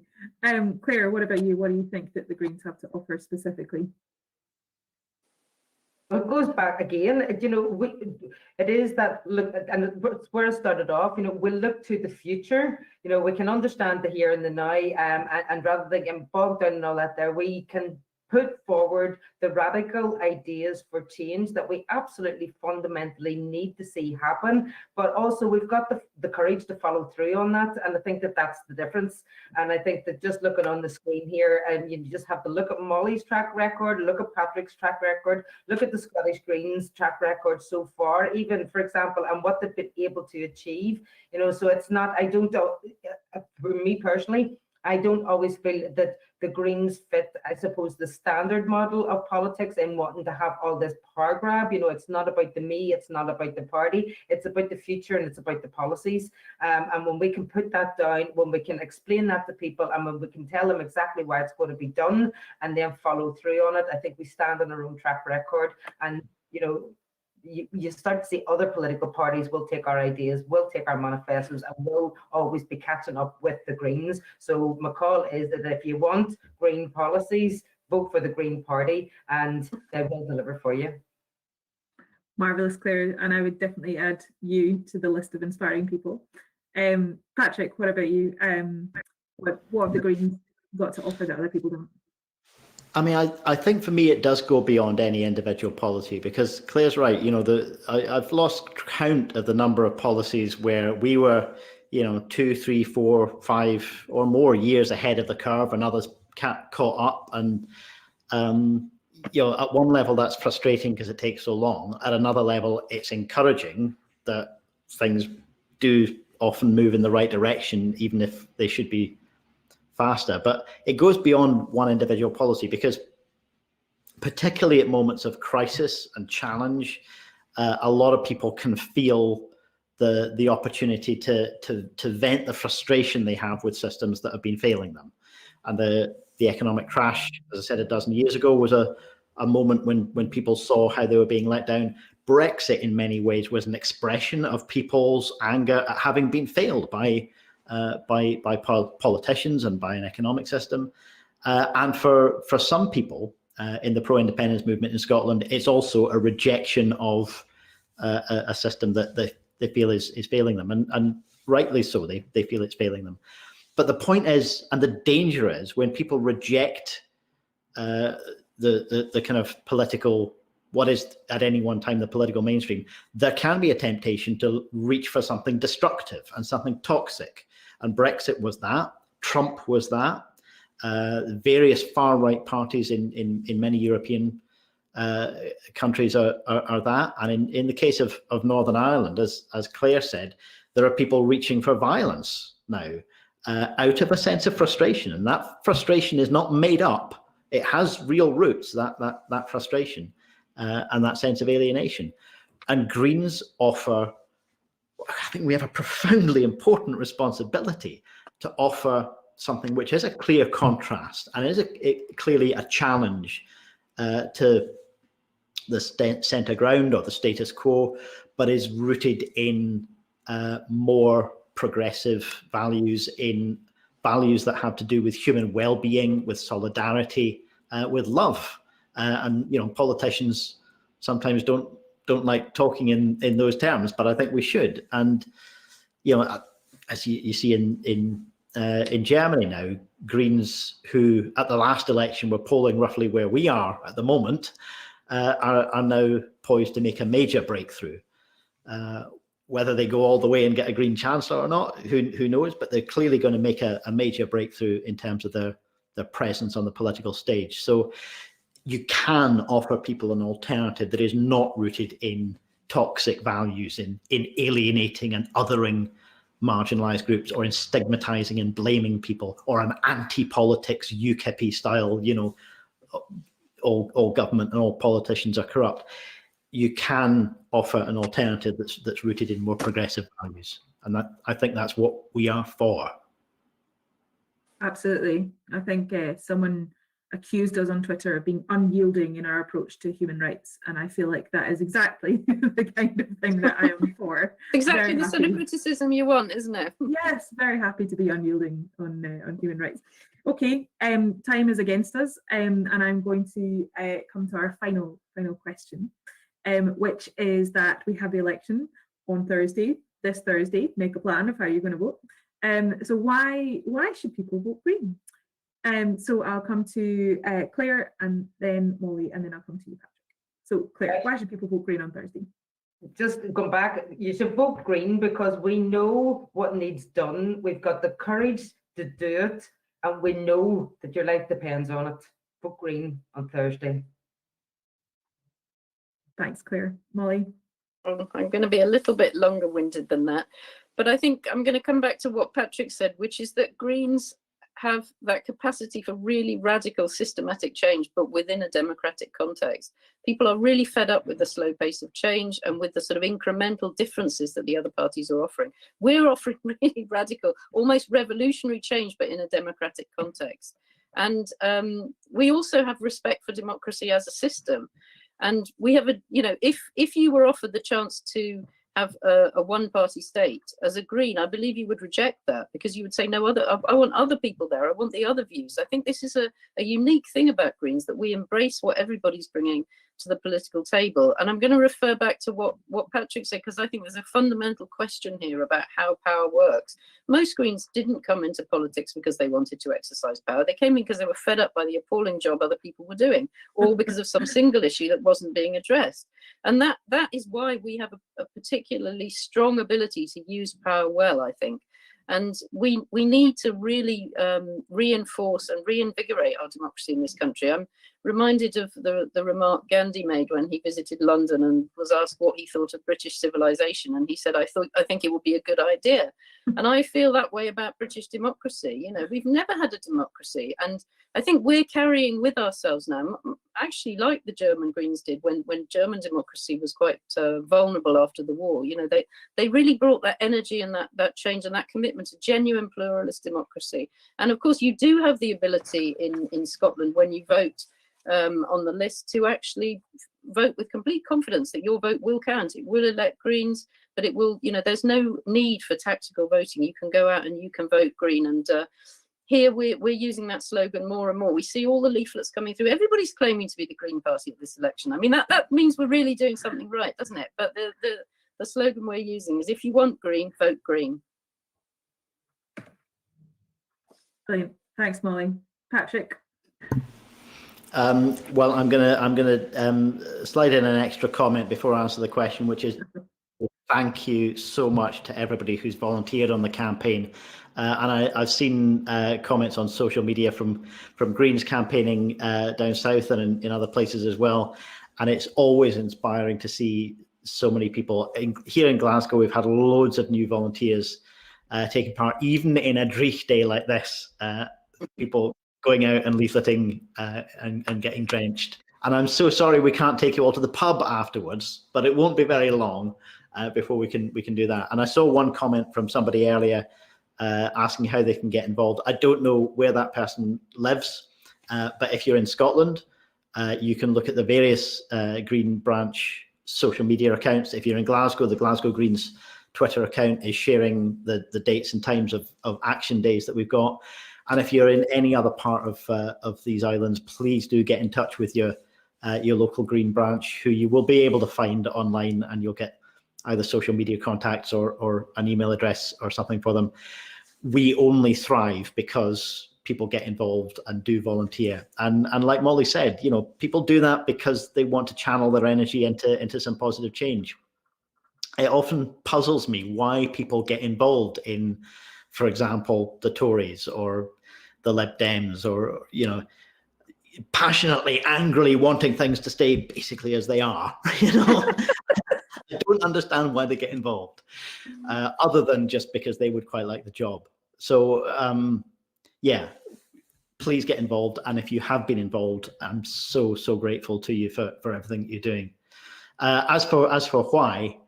Claire, what about you? What do you think that the Greens have to offer specifically? It goes back again, you know, it is that look, and it's where I started off, you know, we'll look to the future, you know, we can understand the here and the now, and rather than getting bogged down and all that there, we can put forward the radical ideas for change that we absolutely fundamentally need to see happen, but also we've got the courage to follow through on that. And I think that that's the difference. And I think that just looking on the screen here, and you just have to look at Molly's track record, look at Patrick's track record, look at the Scottish Greens track record so far, even, for example, and what they've been able to achieve, you know. So it's not, I don't, for me personally, I don't always feel that the Greens fit, I suppose, the standard model of politics and wanting to have all this power grab. You know, it's not about the me, it's not about the party, it's about the future and it's about the policies. And when we can put that down, when we can explain that to people, and when we can tell them exactly why it's going to be done and then follow through on it, I think we stand on our own track record. And, you know, you start to see other political parties will take our ideas, will take our manifestos, and will always be catching up with the Greens. So my call is that if you want green policies, vote for the Green Party and they will deliver for you. Marvellous, Claire, and I would definitely add you to the list of inspiring people. Patrick, what about you? What have the Greens got to offer that other people don't? I mean, I think for me, it does go beyond any individual policy, because Claire's right. You know, I've lost count of the number of policies where we were, you know, 2, 3, 4, 5 or more years ahead of the curve, and others caught up. And, you know, at one level, that's frustrating because it takes so long. At another level, it's encouraging that things do often move in the right direction, even if they should be faster. But it goes beyond one individual policy, because particularly at moments of crisis and challenge, a lot of people can feel the opportunity to vent the frustration they have with systems that have been failing them. And the economic crash, as I said a dozen years ago, was a moment when people saw how they were being let down. Brexit in many ways was an expression of people's anger at having been failed by politicians and by an economic system. And for some people in the pro-independence movement in Scotland, it's also a rejection of a system that they feel is failing them, and rightly so. They feel it's failing them. But the point is, and the danger is, when people reject the kind of political, what is at any one time the political mainstream, there can be a temptation to reach for something destructive and something toxic. And Brexit was that. Trump was that. Various far-right parties in many European countries are that. And in the case of Northern Ireland, as Cllr said, there are people reaching for violence now out of a sense of frustration. And that frustration is not made up. It has real roots, that frustration and that sense of alienation. And Greens offer, I think we have a profoundly important responsibility to offer something which is a clear contrast and is clearly a challenge to the centre ground or the status quo, but is rooted in more progressive values, in values that have to do with human well-being, with solidarity, with love. And politicians sometimes don't like talking in those terms, but I think we should. And as you see in Germany now, Greens, who at the last election were polling roughly where we are at the moment, are now poised to make a major breakthrough. Whether they go all the way and get a Green Chancellor or not, who knows? But they're clearly going to make a major breakthrough in terms of their presence on the political stage. So you can offer people an alternative that is not rooted in toxic values, in alienating and othering marginalized groups, or in stigmatizing and blaming people, or an anti-politics UKIP style, all government and all politicians are corrupt. You can offer an alternative that's rooted in more progressive values. And I think that's what we are for. Absolutely. I think someone accused us on Twitter of being unyielding in our approach to human rights. And I feel like that is exactly the kind of thing that I am for. Exactly the sort of criticism you want, isn't it? Yes, very happy to be unyielding on human rights. Okay, time is against us, and I'm going to come to our final question, which is that we have the election on this Thursday. Make a plan of how you're going to vote. So why should people vote Green? So I'll come to Cllr and then Molly, and then I'll come to you, Patrick. So Cllr, why should people vote Green on Thursday? Just going back, you should vote Green because we know what needs done. We've got the courage to do it, and we know that your life depends on it. Vote Green on Thursday. Thanks, Cllr. Molly? I'm going to be a little bit longer-winded than that, but I think I'm going to come back to what Patrick said, which is that Greens have that capacity for really radical systematic change, but within a democratic context. People are really fed up with the slow pace of change and with the sort of incremental differences that the other parties are offering. We're offering really radical, almost revolutionary change, but in a democratic context. And we also have respect for democracy as a system. And we have if you were offered the chance to have a one-party state as a Green, I believe you would reject that, because you would say, no, I want other people there. I want the other views. I think this is a unique thing about Greens, that we embrace what everybody's bringing to the political table. And I'm going to refer back to what Patrick said, because I think there's a fundamental question here about how power works. Most Greens didn't come into politics because they wanted to exercise power. They came in because they were fed up by the appalling job other people were doing, or because of some single issue that wasn't being addressed. And that is why we have a particularly strong ability to use power well, I think. And we need to really reinforce and reinvigorate our democracy in this country. I'm reminded of the remark Gandhi made when he visited London and was asked what he thought of British civilization. And he said, I think it would be a good idea. And I feel that way about British democracy. We've never had a democracy. And I think we're carrying with ourselves now, actually like the German Greens did when German democracy was quite vulnerable after the war. They really brought that energy and that change and that commitment to genuine pluralist democracy. And of course, you do have the ability in Scotland, when you vote on the list, to actually vote with complete confidence that your vote will count. It will elect Greens, but it will, there's no need for tactical voting. You can go out and you can vote Green. And here we're using that slogan more and more. We see all the leaflets coming through. Everybody's claiming to be the Green Party at this election. I mean, that means we're really doing something right, doesn't it? But the slogan we're using is, if you want green, vote green. Brilliant. Thanks, Molly. Patrick. Well, I'm gonna slide in an extra comment before I answer the question, which is thank you so much to everybody who's volunteered on the campaign. And I've seen comments on social media from Greens campaigning down south and in other places as well. And it's always inspiring to see so many people. Here in Glasgow, we've had loads of new volunteers taking part, even in a dreich day like this. People going out and leafleting and getting drenched. And I'm so sorry we can't take you all to the pub afterwards, but it won't be very long before we can do that. And I saw one comment from somebody earlier asking how they can get involved. I don't know where that person lives, but if you're in Scotland, you can look at the various Green Branch social media accounts. If you're in Glasgow, the Glasgow Greens Twitter account is sharing the dates and times of action days that we've got. And if you're in any other part of these islands, please do get in touch with your local Green Branch, who you will be able to find online, and you'll get either social media contacts or an email address or something for them. We only thrive because people get involved and do volunteer. And like Molly said, you know, people do that because they want to channel their energy into some positive change. It often puzzles me why people get involved in, for example, the Tories or the Lib Dems, or, you know, passionately, angrily wanting things to stay basically as they are. You know, I don't understand why they get involved, other than just because they would quite like the job. So yeah, please get involved. And if you have been involved, I'm so grateful to you for everything you're doing. As for why,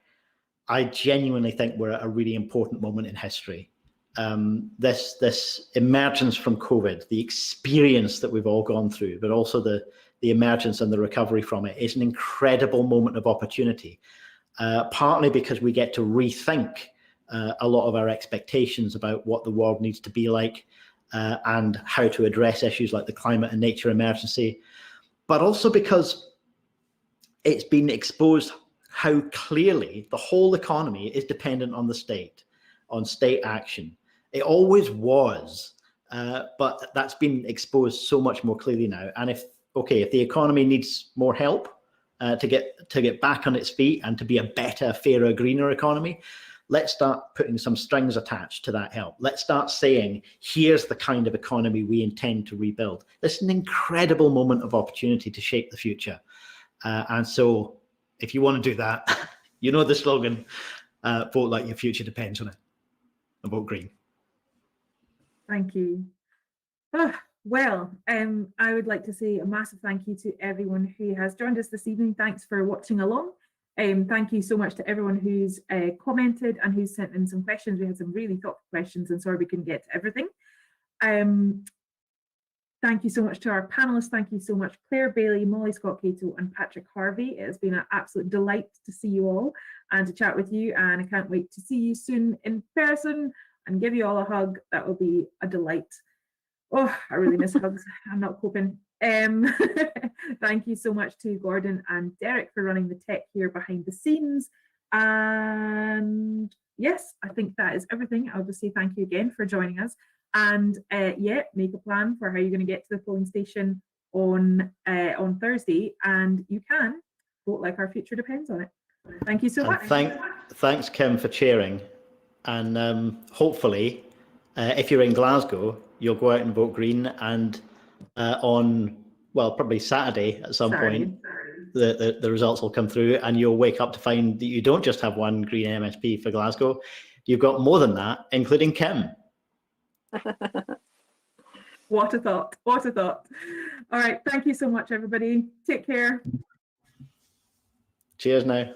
I genuinely think we're at a really important moment in history. This emergence from COVID, the experience that we've all gone through, but also the emergence and the recovery from it, is an incredible moment of opportunity. Partly because we get to rethink a lot of our expectations about what the world needs to be like, and how to address issues like the climate and nature emergency, but also because it's been exposed how clearly the whole economy is dependent on the state, on state action. It always was, but that's been exposed so much more clearly now. And if the economy needs more help to get back on its feet and to be a better, fairer, greener economy, let's start putting some strings attached to that help. Let's start saying, here's the kind of economy we intend to rebuild. This is an incredible moment of opportunity to shape the future. And so if you want to do that, you know the slogan, vote like your future depends on it, and vote green. Thank you. Well, I would like to say a massive thank you to everyone who has joined us this evening. Thanks for watching along. Thank you so much to everyone who's commented and who's sent in some questions. We had some really thoughtful questions, and sorry we couldn't get to everything. Thank you so much to our panelists. Thank you so much, Cllr, Bailey, Molly, Scott, Cato, and Patrick Harvie. It has been an absolute delight to see you all and to chat with you, and I can't wait to see you soon in person and give you all a hug. That will be a delight. Oh, I really miss hugs. I'm not coping. Thank you so much to Gordon and Derek for running the tech here behind the scenes. And yes, I think that is everything. I'll just say thank you again for joining us. And yeah, make a plan for how you're going to get to the polling station on Thursday, and you can vote like our future depends on it. Thank you so much. Thanks, Kim, for chairing. And hopefully, if you're in Glasgow, you'll go out and vote green. And on, well, probably Saturday at some point, the results will come through, and you'll wake up to find that you don't just have one green MSP for Glasgow. You've got more than that, including Kim. What a thought. What a thought. All right. Thank you so much, everybody. Take care. Cheers now.